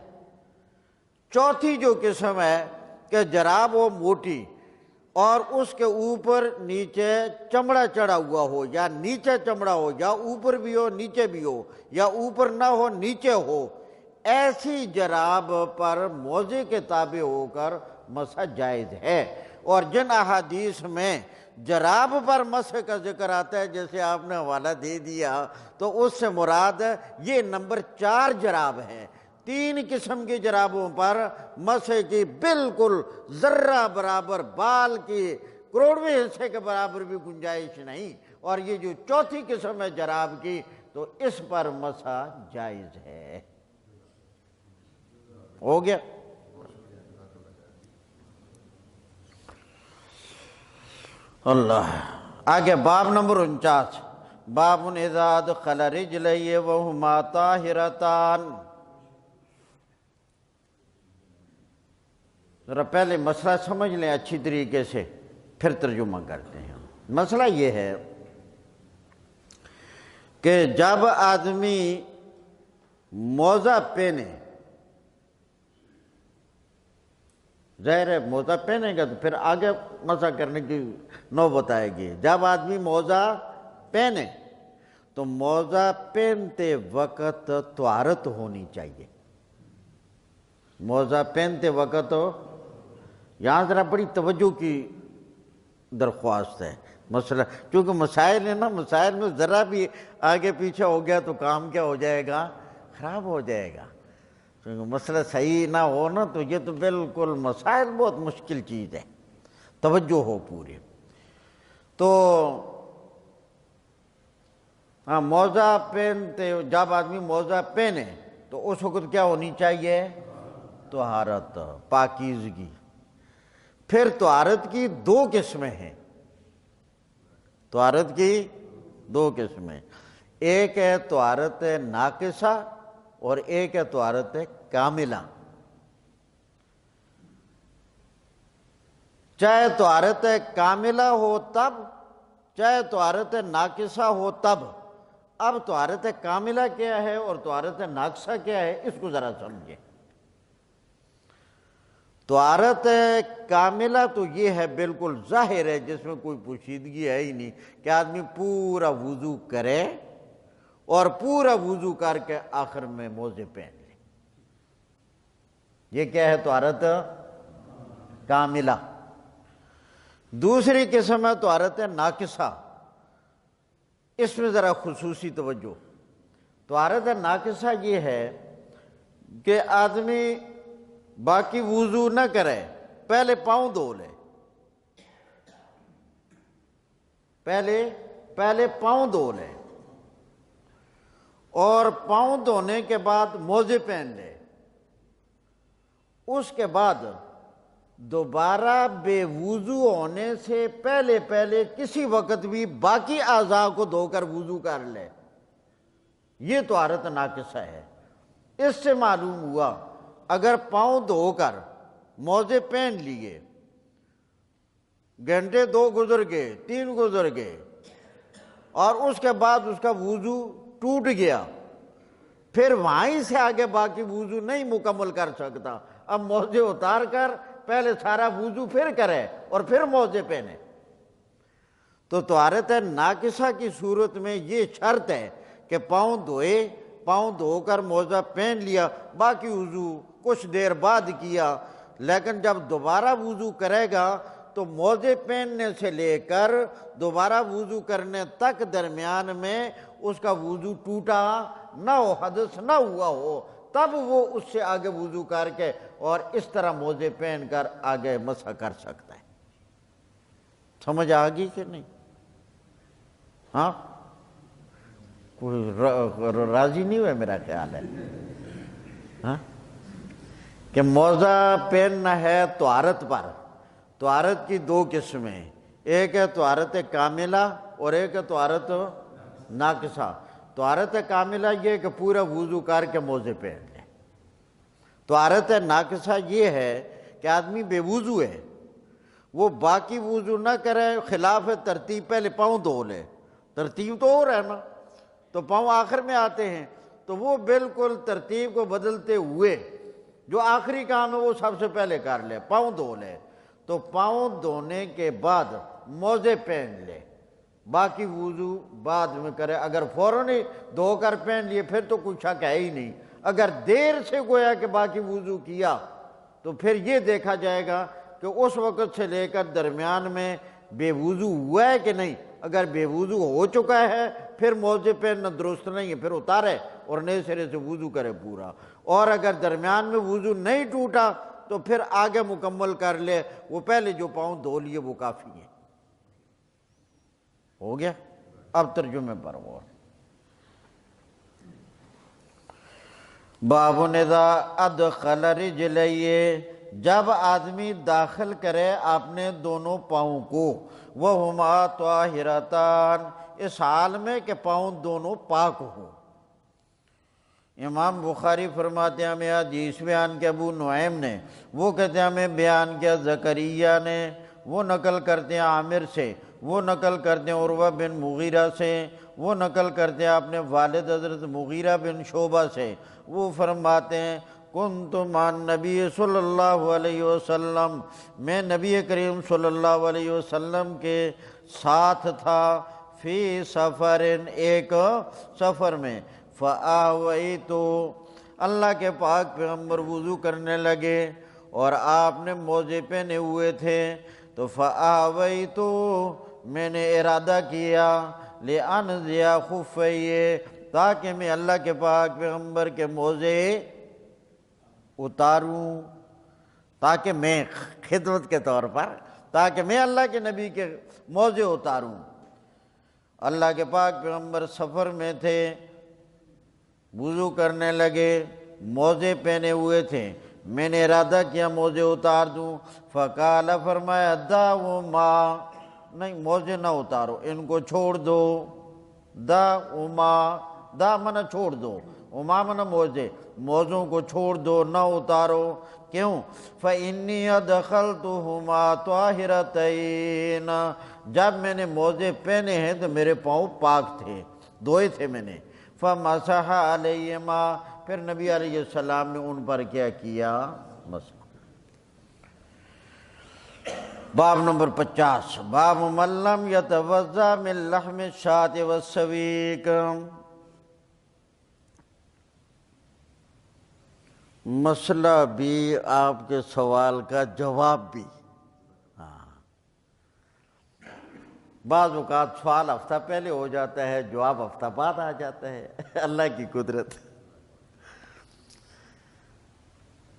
چوتھی جو قسم ہے کہ جراب ہو موٹی اور اس کے اوپر نیچے چمڑا چڑھا ہوا ہو، یا نیچے چمڑا ہو، یا اوپر بھی ہو نیچے بھی ہو، یا اوپر نہ ہو نیچے ہو، ایسی جراب پر موضع کے تابع ہو کر مسح جائز ہے۔ اور جن احادیث میں جراب پر مسح کا ذکر آتا ہے، جیسے آپ نے حوالہ دے دیا، تو اس سے مراد یہ نمبر 4 جراب ہے۔ 3 قسم کی جرابوں پر مسح کی بالکل ذرہ برابر، بال کی کروڑویں حصے کے برابر بھی گنجائش نہیں، اور یہ جو چوتھی قسم ہے جراب کی، تو اس پر مسح جائز ہے۔ ہو گیا؟ اللہ آگے باب نمبر 49، باب اذا ادخل رجلیہ وہما طاہرتان۔ ذرا پہلے مسئلہ سمجھ لیں اچھی طریقے سے، پھر ترجمہ کرتے ہیں۔ مسئلہ یہ ہے کہ جب آدمی موزہ پہنے، ظاہر ہے موزہ پہنے گا تو پھر آگے مسح کرنے کی نوبت آئے گی۔ جب آدمی موزہ پہنے تو موزہ پہنتے وقت طہارت ہونی چاہیے۔ موزہ پہنتے وقت یہاں ذرا بڑی توجہ کی درخواست ہے، مسئلہ چونکہ مسائل ہے نا، مسائل میں ذرا بھی آگے پیچھے ہو گیا تو کام کیا ہو جائے گا؟ خراب ہو جائے گا۔ کیونکہ مسئلہ صحیح نہ ہو نا تو یہ تو بالکل مسائل بہت مشکل چیز ہے، توجہ ہو پوری۔ تو ہاں موزہ پہنتے، جب آدمی موزہ پہنے تو اس وقت کیا ہونی چاہیے؟ طہارت، پاکیزگی۔ پھر طہارت کی 2 قسمیں ہیں، طہارت کی 2 قسمیں، ایک ہے طہارت ناقصہ اور ایک ہے طہارت کاملہ۔ چاہے طہارت کاملہ ہو تب، چاہے طہارت ناقصہ ہو تب۔ اب طہارت کاملہ کیا ہے اور طہارت ناقصہ کیا ہے، اس کو ذرا سمجھیں۔ طہارت کاملہ تو یہ ہے، بالکل ظاہر ہے، جس میں کوئی پوشیدگی ہے ہی نہیں، کہ آدمی پورا وضو کرے اور پورا وضو کر کے آخر میں موزے پہن لے۔ یہ کیا ہے؟ طہارت کاملہ۔ دوسری قسم ہے طہارت ناقصہ، اس میں ذرا خصوصی توجہ۔ طہارت ناقصہ یہ ہے کہ آدمی باقی وضو نہ کرے، پہلے پاؤں دھو لے، پہلے پاؤں دھو لے، اور پاؤں دھونے کے بعد موزے پہن لے، اس کے بعد دوبارہ بے وضو ہونے سے پہلے کسی وقت بھی باقی اعضاء کو دھو کر وضو کر لے، یہ طہارت ناقصہ ہے۔ اس سے معلوم ہوا اگر پاؤں دھو کر موزے پہن لیے، گھنٹے 2 گزر گئے، 3 گزر گئے، اور اس کے بعد اس کا وضو ٹوٹ گیا، پھر وہیں سے آگے باقی وضو نہیں مکمل کر سکتا، اب موزے اتار کر پہلے سارا وضو پھر کرے اور پھر موزے پہنے۔ تو طہارت ناقصہ کی صورت میں یہ شرط ہے کہ پاؤں دھوئے، پاؤں دھو کر موزہ پہن لیا، باقی وضو کچھ دیر بعد کیا، لیکن جب دوبارہ وضو کرے گا تو موزے پہننے سے لے کر دوبارہ وضو کرنے تک درمیان میں اس کا وضو ٹوٹا نہ ہو، حدث نہ ہوا ہو، تب وہ اس سے آگے وضو کر کے اور اس طرح موزے پہن کر آگے مسح کر سکتا ہے۔ سمجھ آ گئی کہ نہیں؟ ہاں، کوئی راضی نہیں ہوئے میرا خیال ہے، ہاں، کہ موزہ پہننا ہے طہارت پر۔ طہارت کی 2 قسمیں، ایک ہے طہارت کاملہ اور ایک ہے طہارت ناقصہ۔ طہارت کاملہ یہ کہ پورا وضو کر کے موزے پہن لے۔ طہارت ناقصہ یہ ہے کہ آدمی بے وضو ہے، وہ باقی وضو نہ کرے، خلاف ترتیب پہلے پاؤں دھو لے، ترتیب تو اور ہے نا، تو پاؤں آخر میں آتے ہیں، تو وہ بالکل ترتیب کو بدلتے ہوئے جو آخری کام ہے وہ سب سے پہلے کر لے، پاؤں دھو لے، تو پاؤں دھونے کے بعد موزے پہن لے، باقی وضو بعد میں کرے۔ اگر فوراً ہی دھو کر پہن لیے پھر تو کوئی شک ہے ہی نہیں، اگر دیر سے گویا کہ باقی وضو کیا تو پھر یہ دیکھا جائے گا کہ اس وقت سے لے کر درمیان میں بے وضو ہوا ہے کہ نہیں۔ اگر بے وضو ہو چکا ہے پھر موزے پہننا درست نہیں ہے، پھر اتارے اور نئے سرے سے وضو کرے پورا، اور اگر درمیان میں وضو نہیں ٹوٹا تو پھر آگے مکمل کر لے، وہ پہلے جو پاؤں دھو لیے وہ کافی ہیں۔ ہو گیا؟ اب ترجمے پر غور۔ باب اذا ادخل رجلیہ، جب آدمی داخل کرے اپنے دونوں پاؤں کو، وہما طاہرتان، اس حال میں کہ پاؤں دونوں پاک ہوں۔ امام بخاری فرماتے ہیں ہمیں حدیث بیان کیا ابو نعیم نے، وہ کہتے ہیں ہمیں بیان کیا زکریا نے، وہ نقل کرتے ہیں عامر سے، وہ نقل کرتے ہیں عروہ بن مغیرہ سے، وہ نقل کرتے ہیں اپنے والد حضرت مغیرہ بن شعبہ سے، وہ فرماتے ہیں کنت مع النبی صلی اللہ علیہ وسلم، میں نبی کریم صلی اللہ علیہ وسلم کے ساتھ تھا، فی سفر، ایک سفر میں، فآویت، اللہ کے پاک پیغمبر وضو کرنے لگے اور آپ نے موزے پہنے ہوئے تھے، تو فآویت، میں نے ارادہ کیا، لأنزع خفیہ، تاکہ میں اللہ کے پاک پیغمبر کے موزے اتاروں، تاکہ میں خدمت کے طور پر، تاکہ میں اللہ کے نبی کے موزے اتاروں۔ اللہ کے پاک پیغمبر سفر میں تھے، وضو کرنے لگے، موزے پہنے ہوئے تھے، میں نے ارادہ کیا موزے اتار دوں، فقال، فرمایا دعوما، نہیں موزے نہ اتارو، ان کو چھوڑ دو، دعوما، دا منع چھوڑ دو، اما منع موزے، موزوں کو چھوڑ دو، نہ اتارو، کیوں؟ فإنی ادخلتہما طاہرتین، جب میں نے موزے پہنے ہیں تو میرے پاؤں پاک تھے، دھوئے تھے میں نے، فمسح علیہما، پھر نبی علیہ السلام نے ان پر کیا مسح۔ باب نمبر 50، باب من لم یتوضا من لحم الشاة والسویق، مسئلہ بھی آپ کے سوال کا جواب بھی۔ بعض اوقات سوال ہفتہ پہلے ہو جاتا ہے، جواب ہفتہ بعد آ جاتا ہے، اللہ کی قدرت۔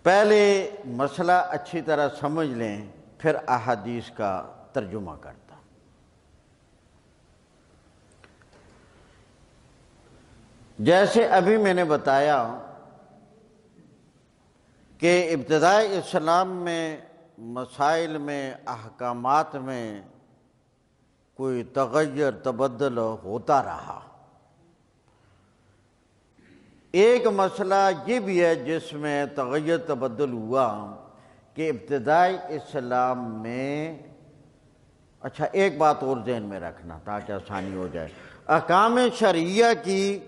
پہلے مسئلہ اچھی طرح سمجھ لیں، پھر احادیث کا ترجمہ کرتا ہوں۔ جیسے ابھی میں نے بتایا کہ ابتدائی اسلام میں مسائل میں، احکامات میں کوئی تغیر تبدل ہوتا رہا۔ ایک مسئلہ یہ بھی ہے جس میں تغیر تبدل ہوا کہ ابتدائی اسلام میں، اچھا ایک بات اور ذہن میں رکھنا تاکہ آسانی ہو جائے، احکام شرعیہ کی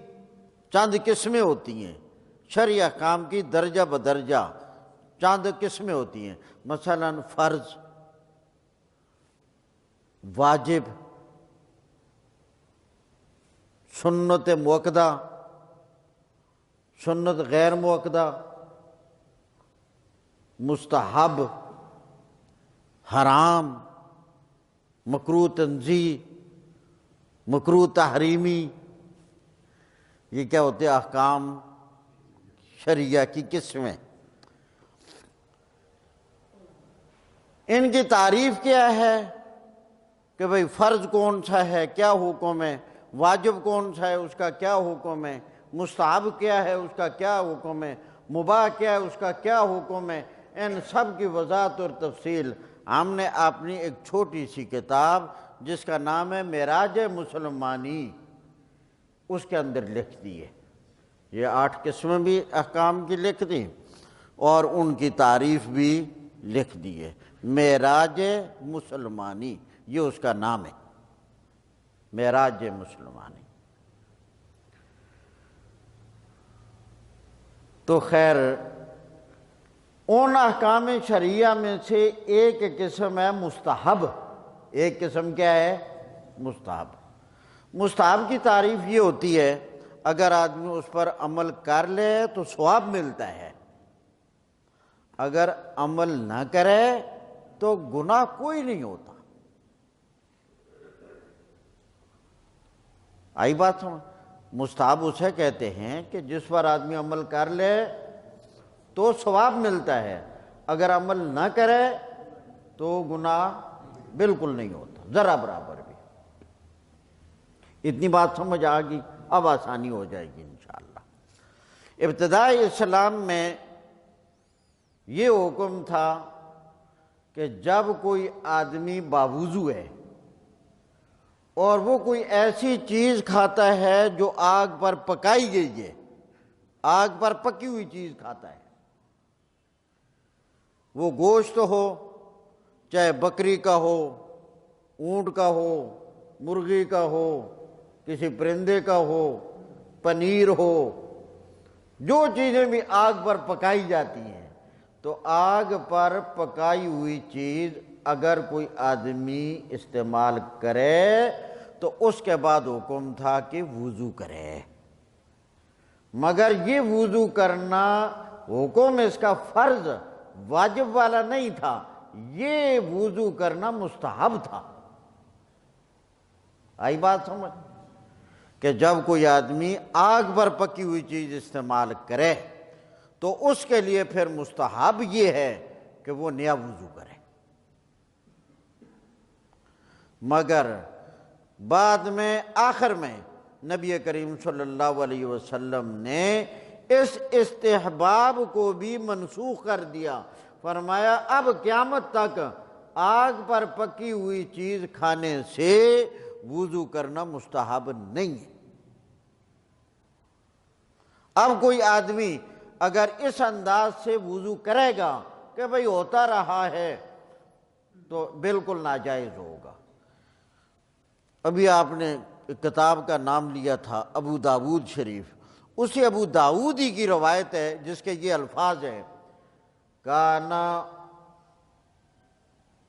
چند قسمیں ہوتی ہیں، شرعی احکام کی درجہ بدرجہ چند قسمیں ہوتی ہیں، مثلا فرض، واجب، سنت مؤکدہ، سنت غیر مؤکدہ، مستحب، حرام، مکروہ تنزیہ، مکروہ تحریمی۔ یہ کیا ہوتے ہیں؟ احکام شرعیہ کی قسمیں۔ ان کی تعریف کیا ہے کہ بھئی فرض کون سا ہے، کیا حکم ہے، واجب کون سا ہے، اس کا کیا حکم ہے، مستحب کیا ہے، اس کا کیا حکم ہے، مباح کیا ہے، اس کا کیا حکم ہے۔ ان سب کی وضاحت اور تفصیل ہم نے اپنی ایک چھوٹی سی کتاب جس کا نام ہے معراج مسلمانی، اس کے اندر لکھ دی ہے۔ یہ 8 قسمیں بھی احکام کی لکھ دی اور ان کی تعریف بھی لکھ دی ہے۔ معراج مسلمانی یہ اس کا نام ہے، معراج مسلمانی۔ تو خیر ان احکام شرعیہ میں سے ایک قسم ہے مستحب۔ ایک قسم کیا ہے؟ مستحب۔ مستحب کی تعریف یہ ہوتی ہے اگر آدمی اس پر عمل کر لے تو ثواب ملتا ہے، اگر عمل نہ کرے تو گناہ کوئی نہیں ہوتا۔ آئی بات سمجھ؟ مستحب اسے کہتے ہیں کہ جس پر آدمی عمل کر لے تو ثواب ملتا ہے، اگر عمل نہ کرے تو گناہ بالکل نہیں ہوتا، ذرا برابر بھی۔ اتنی بات سمجھ آ گئی، اب آسانی ہو جائے گی انشاءاللہ۔ ابتدائی اسلام میں یہ حکم تھا کہ جب کوئی آدمی باوضو ہے اور وہ کوئی ایسی چیز کھاتا ہے جو آگ پر پکائی گئی ہے، آگ پر پکی ہوئی چیز کھاتا ہے، وہ گوشت ہو، چاہے بکری کا ہو، اونٹ کا ہو، مرغی کا ہو، کسی پرندے کا ہو، پنیر ہو، جو چیزیں بھی آگ پر پکائی جاتی ہیں، تو آگ پر پکائی ہوئی چیز اگر کوئی آدمی استعمال کرے تو اس کے بعد حکم تھا کہ وضو کرے، مگر یہ وضو کرنا حکم اس کا فرض واجب والا نہیں تھا، یہ وضو کرنا مستحب تھا۔ آئی بات سمجھ؟ کہ جب کوئی آدمی آگ پر پکی ہوئی چیز استعمال کرے تو اس کے لیے پھر مستحب یہ ہے کہ وہ نیا وضو کرے، مگر بعد میں آخر میں نبی کریم صلی اللہ علیہ وسلم نے اس استحباب کو بھی منسوخ کر دیا، فرمایا اب قیامت تک آگ پر پکی ہوئی چیز کھانے سے وضو کرنا مستحب نہیں ہے۔ اب کوئی آدمی اگر اس انداز سے وضو کرے گا کہ بھئی ہوتا رہا ہے تو بالکل ناجائز ہوگا۔ ابھی آپ نے ایک کتاب کا نام لیا تھا ابو داود شریف، اسی ابو داود ہی کی روایت ہے جس کے یہ الفاظ ہیں،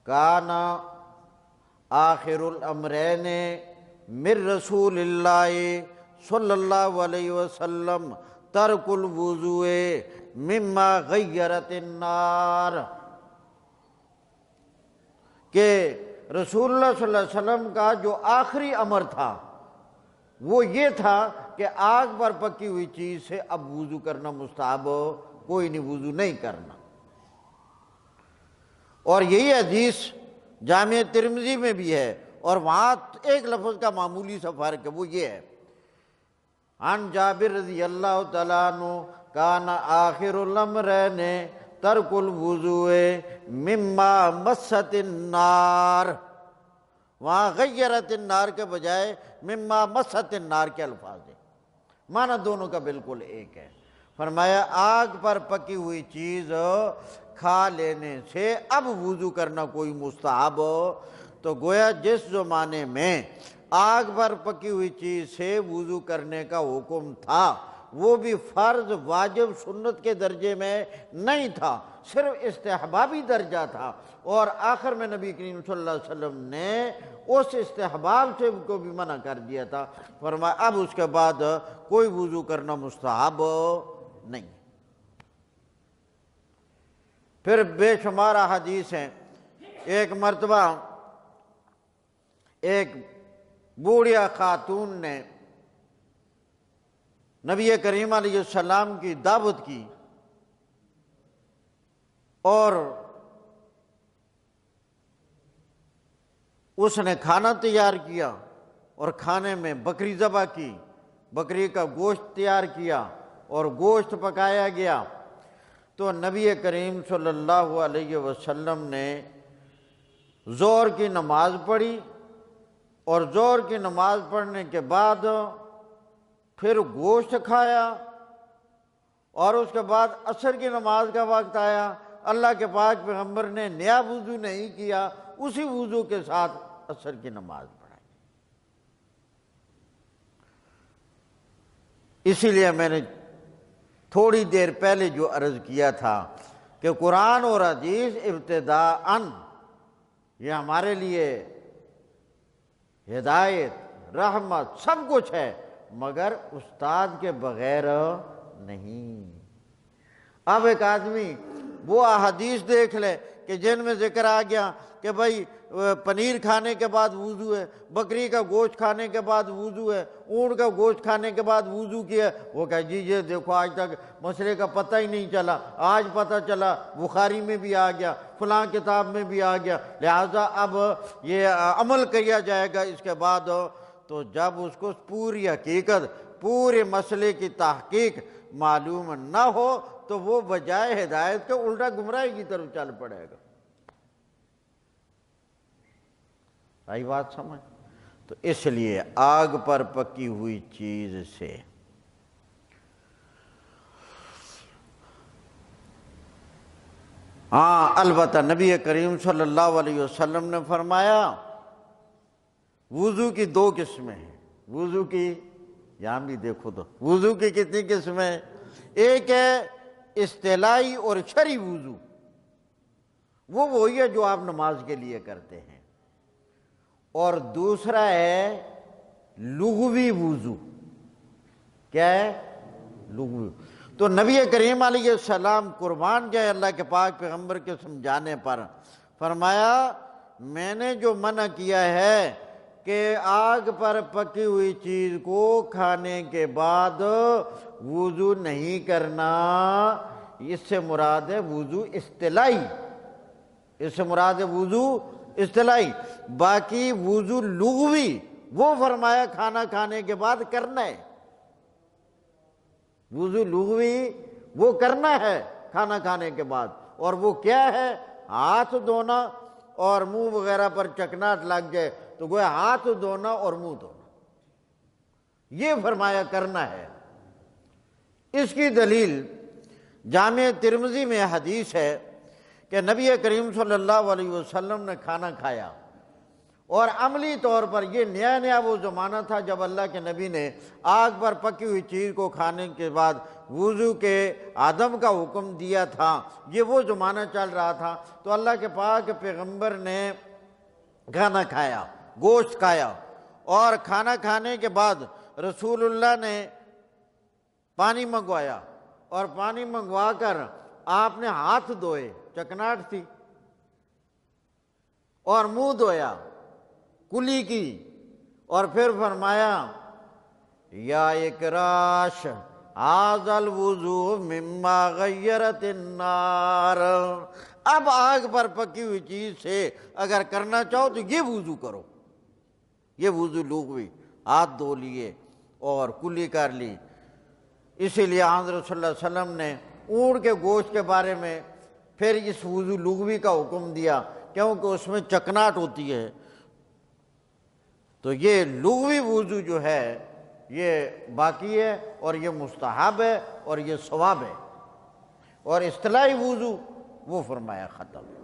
کانا آخر الامرین من رسول اللہ صلی اللہ علیہ وسلم ترک الوضوء مما غیرت النار، کہ رسول اللہ صلی اللہ علیہ وسلم کا جو آخری امر تھا وہ یہ تھا کہ آگ پر پکی ہوئی چیز سے اب وضو کرنا مستحب ہو، کوئی نہیں وضو نہیں کرنا۔ اور یہی حدیث جامع ترمذی میں بھی ہے، اور وہاں ایک لفظ کا معمولی سا فرق ہے، وہ یہ ہے عن جابر رضی اللہ تعالیٰ عنہ کان آخر الامرین ترک الوضوء مما مست النار، وہاں غیرت النار کے بجائے مما مست النار کے الفاظ ہیں، معنی دونوں کا بالکل ایک ہے۔ فرمایا آگ پر پکی ہوئی چیز کھا لینے سے اب وضو کرنا کوئی مستحب ہو، تو گویا جس زمانے میں آگ پر پکی ہوئی چیز سے وضو کرنے کا حکم تھا وہ بھی فرض واجب سنت کے درجے میں نہیں تھا، صرف استحبابی درجہ تھا، اور آخر میں نبی کریم صلی اللہ علیہ وسلم نے اس استحباب سے کو بھی منع کر دیا تھا، فرمایا اب اس کے بعد کوئی وضو کرنا مستحب نہیں۔ پھر بے شمار حدیث ہیں۔ ایک مرتبہ ایک بوڑھیا خاتون نے نبی کریم علیہ السلام کی دعوت کی، اور اس نے کھانا تیار کیا، اور کھانے میں بکری ذبح کی، بکری کا گوشت تیار کیا اور گوشت پکایا گیا، تو نبی کریم صلی اللہ علیہ وسلم نے ظہر کی نماز پڑھی، اور ظہر کی نماز پڑھنے کے بعد پھر گوشت کھایا، اور اس کے بعد عصر کی نماز کا وقت آیا، اللہ کے پاک پیغمبر نے نیا وضو نہیں کیا، اسی وضو کے ساتھ عصر کی نماز پڑھائی۔ اسی لیے میں نے تھوڑی دیر پہلے جو عرض کیا تھا کہ قرآن اور حدیث ابتداءً یہ ہمارے لیے ہدایت، رحمت، سب کچھ ہے، مگر استاد کے بغیر نہیں۔ اب ایک آدمی وہ احادیث دیکھ لے کہ جن میں ذکر آ گیا کہ بھائی پنیر کھانے کے بعد وضو ہے، بکری کا گوشت کھانے کے بعد وضو ہے، اونٹ کا گوشت کھانے کے بعد وضو کیا، وہ کہ جی یہ دیکھو آج تک مسئلے کا پتہ ہی نہیں چلا، آج پتہ چلا، بخاری میں بھی آ گیا، فلاں کتاب میں بھی آ گیا، لہٰذا اب یہ عمل کیا جائے گا اس کے بعد۔ تو جب اس کو پوری حقیقت، پورے مسئلے کی تحقیق معلوم نہ ہو تو وہ بجائے ہدایت کے الٹا گمراہی کی طرف چل پڑے گا۔ آئی بات سمجھ؟ تو اس لیے آگ پر پکی ہوئی چیز سے البتہ نبی کریم صلی اللہ علیہ وسلم نے فرمایا وضو کی دو قسمیں ہیں، وضو کی، یہاں بھی دیکھو تو وضو کی کتنی قسمیں؟ ایک ہے اصطلاحی اور شرعی وضو، وہ وہی ہے جو آپ نماز کے لیے کرتے ہیں، اور دوسرا ہے لغوی وضو۔ کیا ہے؟ لغوی۔ تو نبی کریم علیہ السلام قربان جائے اللہ کے پاک پیغمبر کے سمجھانے پر، فرمایا میں نے جو منع کیا ہے کہ آگ پر پکی ہوئی چیز کو کھانے کے بعد وضو نہیں کرنا، اس سے مراد ہے وضو اصطلاحی، اس سے مراد ہے وضو اصطلاحی۔ باقی وضو لغوی وہ فرمایا کھانا کھانے کے بعد کرنا ہے، وضو لغوی وہ کرنا ہے کھانا کھانے کے بعد، اور وہ کیا ہے؟ ہاتھ دھونا، اور منہ وغیرہ پر چکناٹ لگ جائے تو گویا ہاتھ دھونا اور منہ دھونا، یہ فرمایا کرنا ہے۔ اس کی دلیل جامع ترمذی میں حدیث ہے کہ نبی کریم صلی اللہ علیہ وسلم نے کھانا کھایا، اور عملی طور پر یہ نیا وہ زمانہ تھا جب اللہ کے نبی نے آگ پر پکی ہوئی چیز کو کھانے کے بعد وضو کے عدم کا حکم دیا تھا، یہ وہ زمانہ چل رہا تھا۔ تو اللہ کے پاک پیغمبر نے کھانا کھایا، گوشت کھایا، اور کھانا کھانے کے بعد رسول اللہ نے پانی منگوایا، اور پانی منگوا کر آپ نے ہاتھ دھوئے، چکناٹ تھی، اور منہ دھویا، کلی کی، اور پھر فرمایا یا اکراش ھذا الوضوء مما غیرت النار، اب آگ پر پکی ہوئی چیز سے اگر کرنا چاہو تو یہ وضو کرو، یہ وضو لغوی، ہاتھ دھو لیے اور کلی کر لی۔ اسی لیے حضرت صلی اللہ علیہ وسلم نے اونٹ کے گوشت کے بارے میں پھر اس وضو لغوی کا حکم دیا، کیونکہ اس میں چکناٹ ہوتی ہے۔ تو یہ لغوی وضو جو ہے یہ باقی ہے، اور یہ مستحب ہے، اور یہ ثواب ہے، اور اصطلاحی وضو وہ فرمایا ختم۔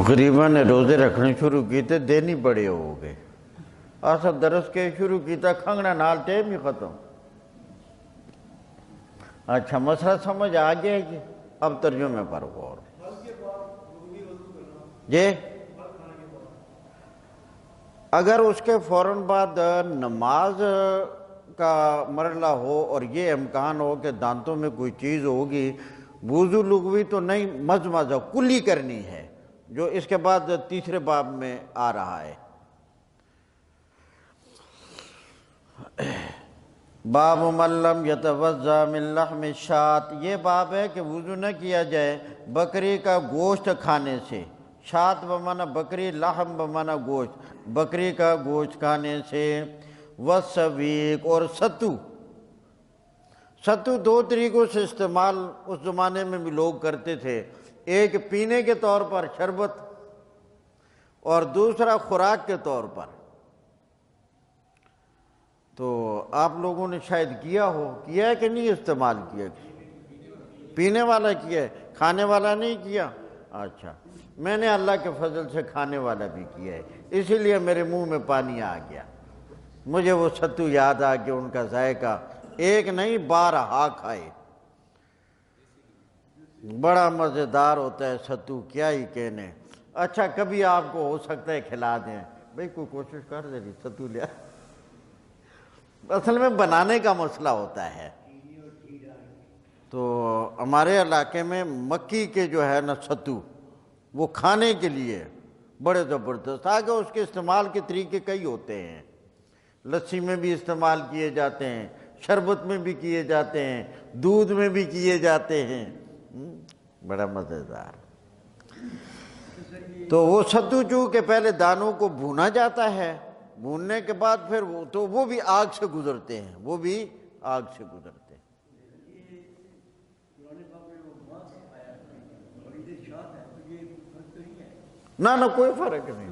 غریباں نے روزے رکھنے شروع کی تھے، دینی بڑے ہو گئے، آسا درس کے شروع کی تھا، کھنگنا نال ٹیم ہی ختم۔ اچھا مسئلہ سمجھ آ گیا جی، اب ترجمے پر غور۔ جی اگر اس کے فوراً بعد نماز کا مرحلہ ہو اور یہ امکان ہو کہ دانتوں میں کوئی چیز ہوگی، وضو لغوی تو نہیں، مزمزہ کلی کرنی ہے، جو اس کے بعد تیسرے باب میں آ رہا ہے۔ باب من لم یتوضا من لحم الشاۃ، یہ باب ہے کہ وضو نہ کیا جائے بکری کا گوشت کھانے سے، شاۃ بمعنی بکری، لحم بمعنی گوشت، بکری کا گوشت کھانے سے، والسویق، اور ستو۔ ستو دو طریقوں سے استعمال اس زمانے میں بھی لوگ کرتے تھے، ایک پینے کے طور پر شربت، اور دوسرا خوراک کے طور پر۔ تو آپ لوگوں نے شاید کیا ہے کہ نہیں استعمال کیا؟ پینے والا کیا ہے، کھانے والا نہیں کیا؟ اچھا، میں نے اللہ کے فضل سے کھانے والا بھی کیا ہے، اسی لیے میرے منہ میں پانی آ گیا، مجھے وہ ستو یاد آ گیا، ان کا ذائقہ ایک نہیں 12 کھائے، بڑا مزیدار ہوتا ہے ستو، کیا ہی کہنے۔ اچھا کبھی آپ کو ہو سکتا ہے کھلا دیں، بھئی کوئی کوشش کر دے رہی ستو لیا، اصل میں بنانے کا مسئلہ ہوتا ہے۔ تو ہمارے علاقے میں مکی کے جو ہے نا ستو، وہ کھانے کے لیے بڑے زبردست. آگے اس کے استعمال کے طریقے کئی ہوتے ہیں، لسی میں بھی استعمال کیے جاتے ہیں، شربت میں بھی کیے جاتے ہیں، دودھ میں بھی کیے جاتے ہیں. بڑا مزیدار. تو وہ ستو چونکہ پہلے دانوں کو بھونا جاتا ہے، بھوننے کے بعد پھر وہ بھی آگ سے گزرتے ہیں، وہ بھی آگ سے گزرتے ہیں. نہ کوئی فرق نہیں،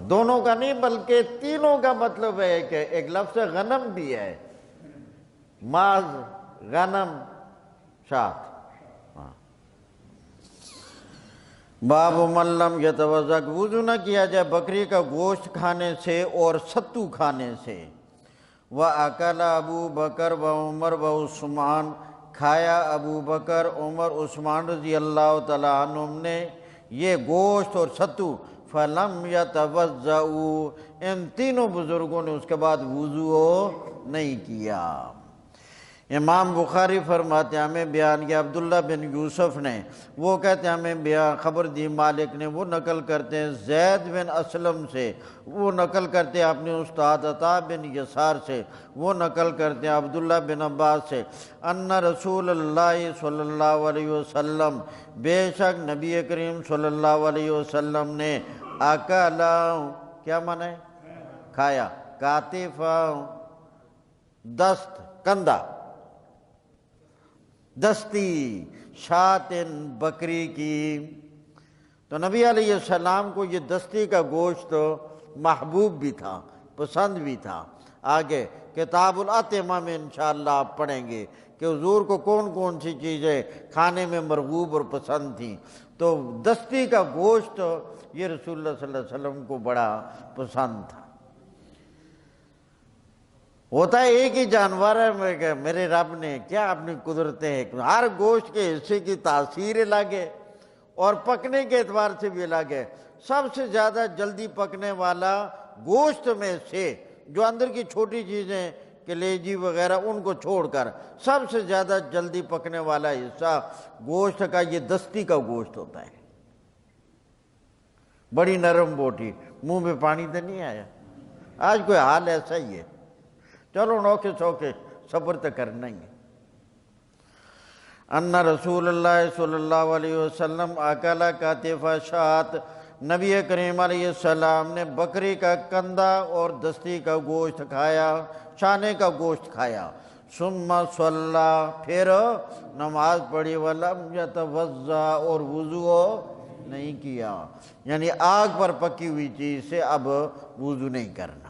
دونوں کا نہیں بلکہ تینوں کا مطلب ہے کہ ایک لفظ غنم بھی ہے، ماز، غنم، شات. باب من لم یتوضا، وضو نہ کیا جائے بکری کا گوشت کھانے سے اور ستو کھانے سے. وَأَكَلَ ابو بکر و عمر و عثمان، کھایا ابو بکر، عمر، عثمان رضی اللہ تعالیٰ عنہم نے یہ گوشت اور ستو. فَلَمْ يَتَوَضَّعُوا، ان تینوں بزرگوں نے اس کے بعد وضو نہیں کیا. امام بخاری فرماتے ہیں ہمیں بیان کیا عبداللہ بن یوسف نے، وہ کہتے ہیں ہمیں بیان خبر دی مالک نے، وہ نقل کرتے ہیں زید بن اسلم سے، وہ نقل کرتے ہیں اپنے استاد عطا بن یسار سے، وہ نقل کرتے ہیں عبداللہ بن عباس سے، ان رسول اللہ صلی اللہ علیہ وسلم، بے شک نبی کریم صلی اللہ علیہ وسلم نے اکلا، کیا معنی ہے؟ کھایا، کاتفا، دست، کندھا، دستی، شاتن، بکری کی. تو نبی علیہ السلام کو یہ دستی کا گوشت محبوب بھی تھا، پسند بھی تھا. آگے کتاب الاطعمہ میں انشاءاللہ آپ پڑھیں گے کہ حضور کو کون کون سی چیزیں کھانے میں مرغوب اور پسند تھیں. تو دستی کا گوشت یہ رسول اللہ صلی اللہ علیہ وسلم کو بڑا پسند تھا. ہوتا ہے ایک ہی جانور ہے، میرے رب نے کیا اپنی قدرتیں ہیں، ہر گوشت کے حصے کی تاثیر الگ ہے اور پکنے کے اعتبار سے بھی الگ ہے. سب سے زیادہ جلدی پکنے والا گوشت میں سے، جو اندر کی چھوٹی چیزیں کلیجی وغیرہ ان کو چھوڑ کر، سب سے زیادہ جلدی پکنے والا حصہ گوشت کا یہ دستی کا گوشت ہوتا ہے. بڑی نرم بوٹی، منہ میں پانی تو نہیں آیا؟ آج کوئی حال ایسا ہی ہے. چلو نوکے سوکے صبر تو کرنا ہی ہے. ان رسول اللہ صلی اللہ علیہ وسلم اکلا کاتف شات، نبی کریم علیہ السلام نے بکری کا کندھا اور دستی کا گوشت کھایا، شانے کا گوشت کھایا. ثم صلی، پھر نماز پڑھی، ولم یتوضا، اور وضو نہیں کیا. یعنی آگ پر پکی ہوئی چیز سے اب وضو نہیں کرنا.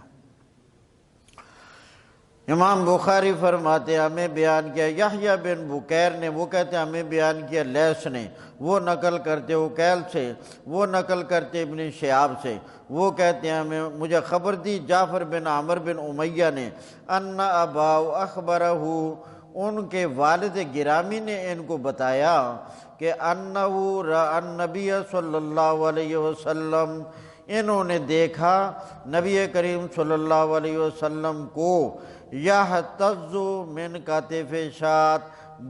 امام بخاری فرماتے ہیں ہمیں بیان کیا یحییٰ بن بکیر نے، وہ کہتے ہیں ہمیں بیان کیا لیث نے، وہ نقل کرتے عقیل سے، وہ نقل کرتے ابن شہاب سے، وہ کہتے ہیں ہمیں مجھے خبر دی جعفر بن عمر بن امیہ نے، ان اباہ اخبرہ، ان کے والد گرامی نے ان کو بتایا کہ انہو رأى النبی صلی اللہ علیہ وسلم، انہوں نے دیکھا نبی کریم صلی اللہ علیہ وسلم کو یحتز من کتف شات،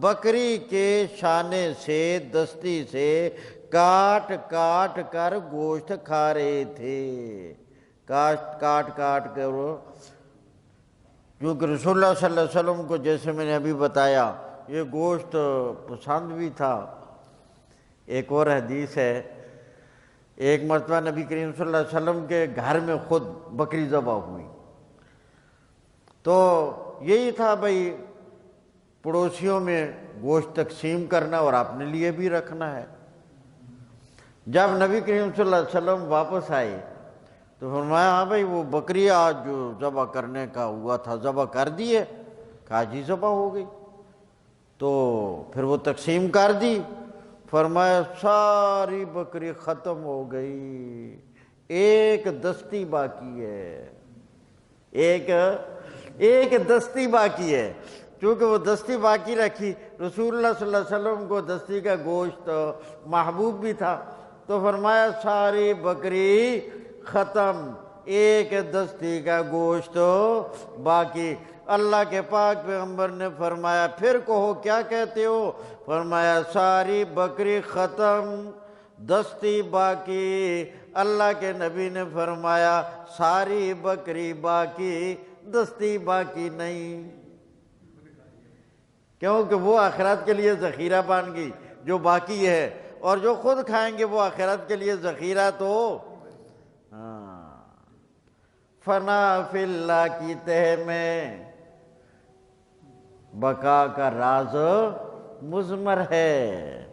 بکری کے شانے سے، دستی سے کاٹ کاٹ کر گوشت کھا رہے تھے. کاٹ کاٹ کر، کیونکہ رسول اللہ صلی اللہ علیہ وسلم کو جیسے میں نے ابھی بتایا یہ گوشت پسند بھی تھا. ایک اور حدیث ہے، ایک مرتبہ نبی کریم صلی اللہ علیہ وسلم کے گھر میں خود بکری ذبح ہوئی، تو یہی تھا بھائی پڑوسیوں میں گوشت تقسیم کرنا اور اپنے لیے بھی رکھنا ہے. جب نبی کریم صلی اللہ علیہ وسلم واپس آئے تو فرمایا ہاں بھائی وہ بکری آج جو ذبح کرنے کا ہوا تھا ذبح کر دیے؟ کہا جی ذبح ہو گئی. تو پھر وہ تقسیم کر دی. فرمایا ساری بکری ختم ہو گئی، ایک دستی باقی ہے، ایک دستی باقی ہے. چونکہ وہ دستی باقی رکھی، رسول اللہ صلی اللہ علیہ وسلم کو دستی کا گوشت محبوب بھی تھا، تو فرمایا ساری بکری ختم، ایک دستی کا گوشت باقی. اللہ کے پاک پیغمبر نے فرمایا پھر کہو کیا کہتے ہو؟ فرمایا ساری بکری ختم، دستی باقی، اللہ کے نبی نے فرمایا ساری بکری باقی، دستی باقی نہیں، کیونکہ وہ آخرت کے لیے ذخیرہ بن گئی جو باقی ہے، اور جو خود کھائیں گے وہ آخرت کے لیے ذخیرہ تو فنا فی اللہ کی تہ میں بقا کا راز مضمر ہے۔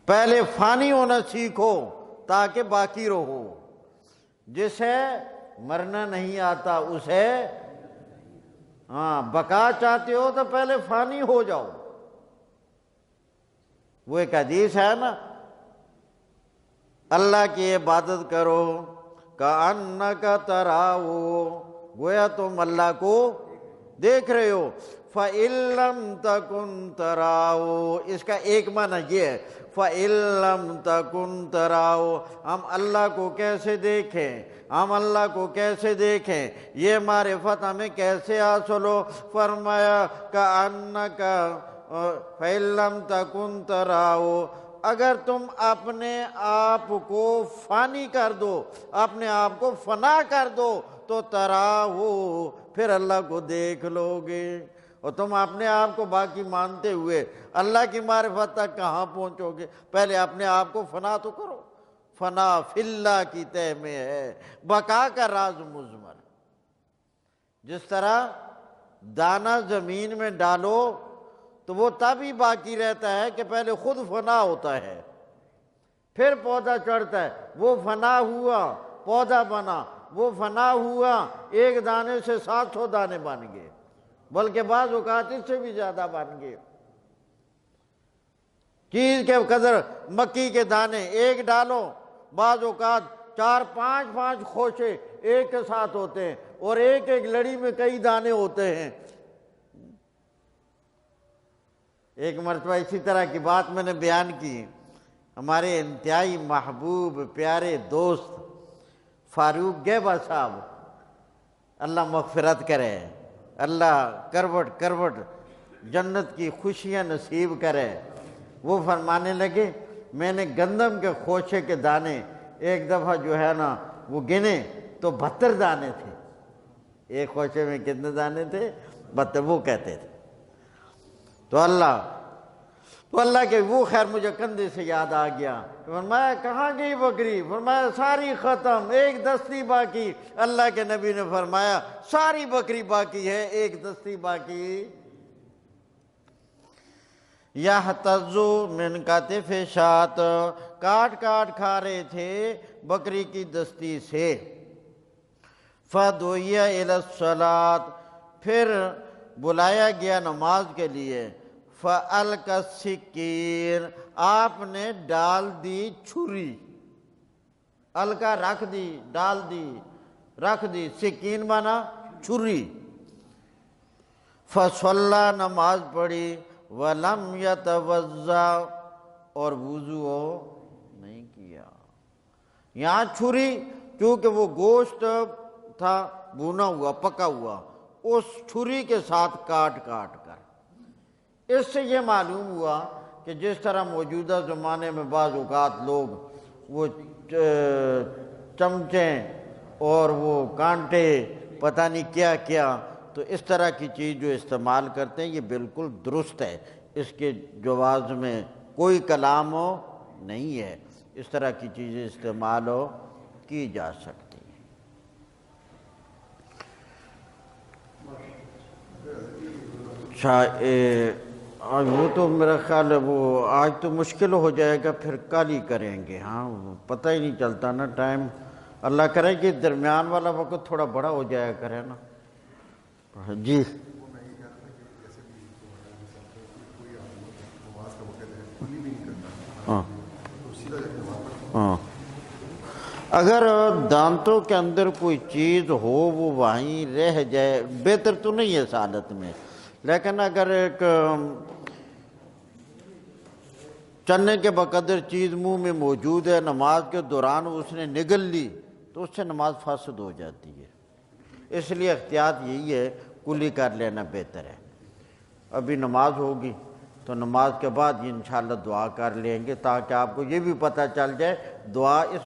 پہلے فانی ہونا سیکھو تاکہ باقی رہو، جسے مرنا نہیں آتا اسے بقا چاہتے ہو تو پہلے فانی ہو جاؤ۔ وہ ایک حدیث ہے نا، اللہ کی عبادت کرو کأنک تراہ، گویا تم اللہ کو دیکھ رہے ہو۔ فَإِن لَّمْ تَكُن تَرَاهُ، اس کا ایک معنی یہ ہے فَإِن لَّمْ تَكُن تَرَاهُ، ہم اللہ کو کیسے دیکھیں، ہم اللہ کو کیسے دیکھیں، یہ معرفت ہمیں کیسے حاصل ہو؟ فرمایا کأنک فَإِن لَّمْ تَكُن تَرَاهُ، اگر تم اپنے آپ کو فانی کر دو، اپنے آپ کو فنا کر دو تو تراہو، پھر اللہ کو دیکھ لو گے۔ اور تم اپنے آپ کو باقی مانتے ہوئے اللہ کی معرفت تک کہاں پہنچو گے؟ پہلے اپنے آپ کو فنا تو کرو۔ فنا فی اللہ کی تہ میں ہے، بقا کا راز مضمر۔ جس طرح دانہ زمین میں ڈالو تو وہ تب ہی باقی رہتا ہے کہ پہلے خود فنا ہوتا ہے، پھر پودا چڑھتا ہے، وہ فنا ہوا پودا بنا، وہ فنا ہوا ایک دانے سے 700 دانے بن گئے، بلکہ بعض اوقات اس سے بھی زیادہ بن گئے۔ چیز کے قدر مکی کے دانے ایک ڈالو، بعض اوقات 4-5 خوشے ایک کے ساتھ ہوتے ہیں، اور ایک ایک لڑی میں کئی دانے ہوتے ہیں۔ ایک مرتبہ اسی طرح کی بات میں نے بیان کی، ہمارے انتہائی محبوب پیارے دوست فاروق گیبا صاحب، اللہ مغفرت کرے، اللہ کروٹ جنت کی خوشیاں نصیب کرے، وہ فرمانے لگے میں نے گندم کے خوشے کے دانے ایک دفعہ جو ہے نا وہ گنے تو 72 دانے تھے، ایک خوشے میں کتنے دانے تھے؟ 72، وہ کہتے تھے۔ تو اللہ کے وہ خیر مجھے کندھے سے یاد آ گیا، فرمایا کہاں گئی بکری؟ فرمایا ساری ختم، ایک دستی باقی۔ اللہ کے نبی نے فرمایا ساری بکری باقی ہے، ایک دستی باقی۔ یحتزو من کتف شات، کاٹ کاٹ کھا رہے تھے بکری کی دستی سے۔ فدعی الی الصلاۃ، پھر بلایا گیا نماز کے لیے۔ فَأَلْقَى السِّكِّينَ، آپ نے ڈال دی چھری، القا رکھ دی، ڈال دی، رکھ دی، سکین مانا چھری۔ فَصَلَّى، نماز پڑھی، وَلَمْ يَتَوَضَّأْ، اور وضو نہیں کیا۔ یہاں چھری کیونکہ وہ گوشت تھا بھونا ہوا پکا ہوا، اس چھری کے ساتھ کاٹ کاٹ کر، اس سے یہ معلوم ہوا کہ جس طرح موجودہ زمانے میں بعض اوقات لوگ وہ چمچے اور وہ کانٹے پتہ نہیں کیا کیا، تو اس طرح کی چیز جو استعمال کرتے ہیں یہ بالکل درست ہے، اس کے جواز میں کوئی کلام نہیں ہے، اس طرح کی چیزیں استعمال کی جا سکتی ہیں۔ آج وہ تو میرا خیال ہے وہ آج تو مشکل ہو جائے گا، پھر کل ہی کریں گے، ہاں پتہ ہی نہیں چلتا نا ٹائم، اللہ کرے کہ درمیان والا وقت تھوڑا بڑا ہو جایا کرے نا۔ جی ہاں ہاں، اگر دانتوں کے اندر کوئی چیز ہو وہ وہیں رہ جائے بہتر تو نہیں ہے اس حالت میں، لیکن اگر ایک چنے کے بقدر چیز منہ میں موجود ہے، نماز کے دوران اس نے نگل لی تو اس سے نماز فاسد ہو جاتی ہے، اس لیے احتیاط یہی ہے کلی کر لینا بہتر ہے۔ ابھی نماز ہوگی تو نماز کے بعد انشاءاللہ دعا کر لیں گے تاکہ آپ کو یہ بھی پتہ چل جائے دعا اس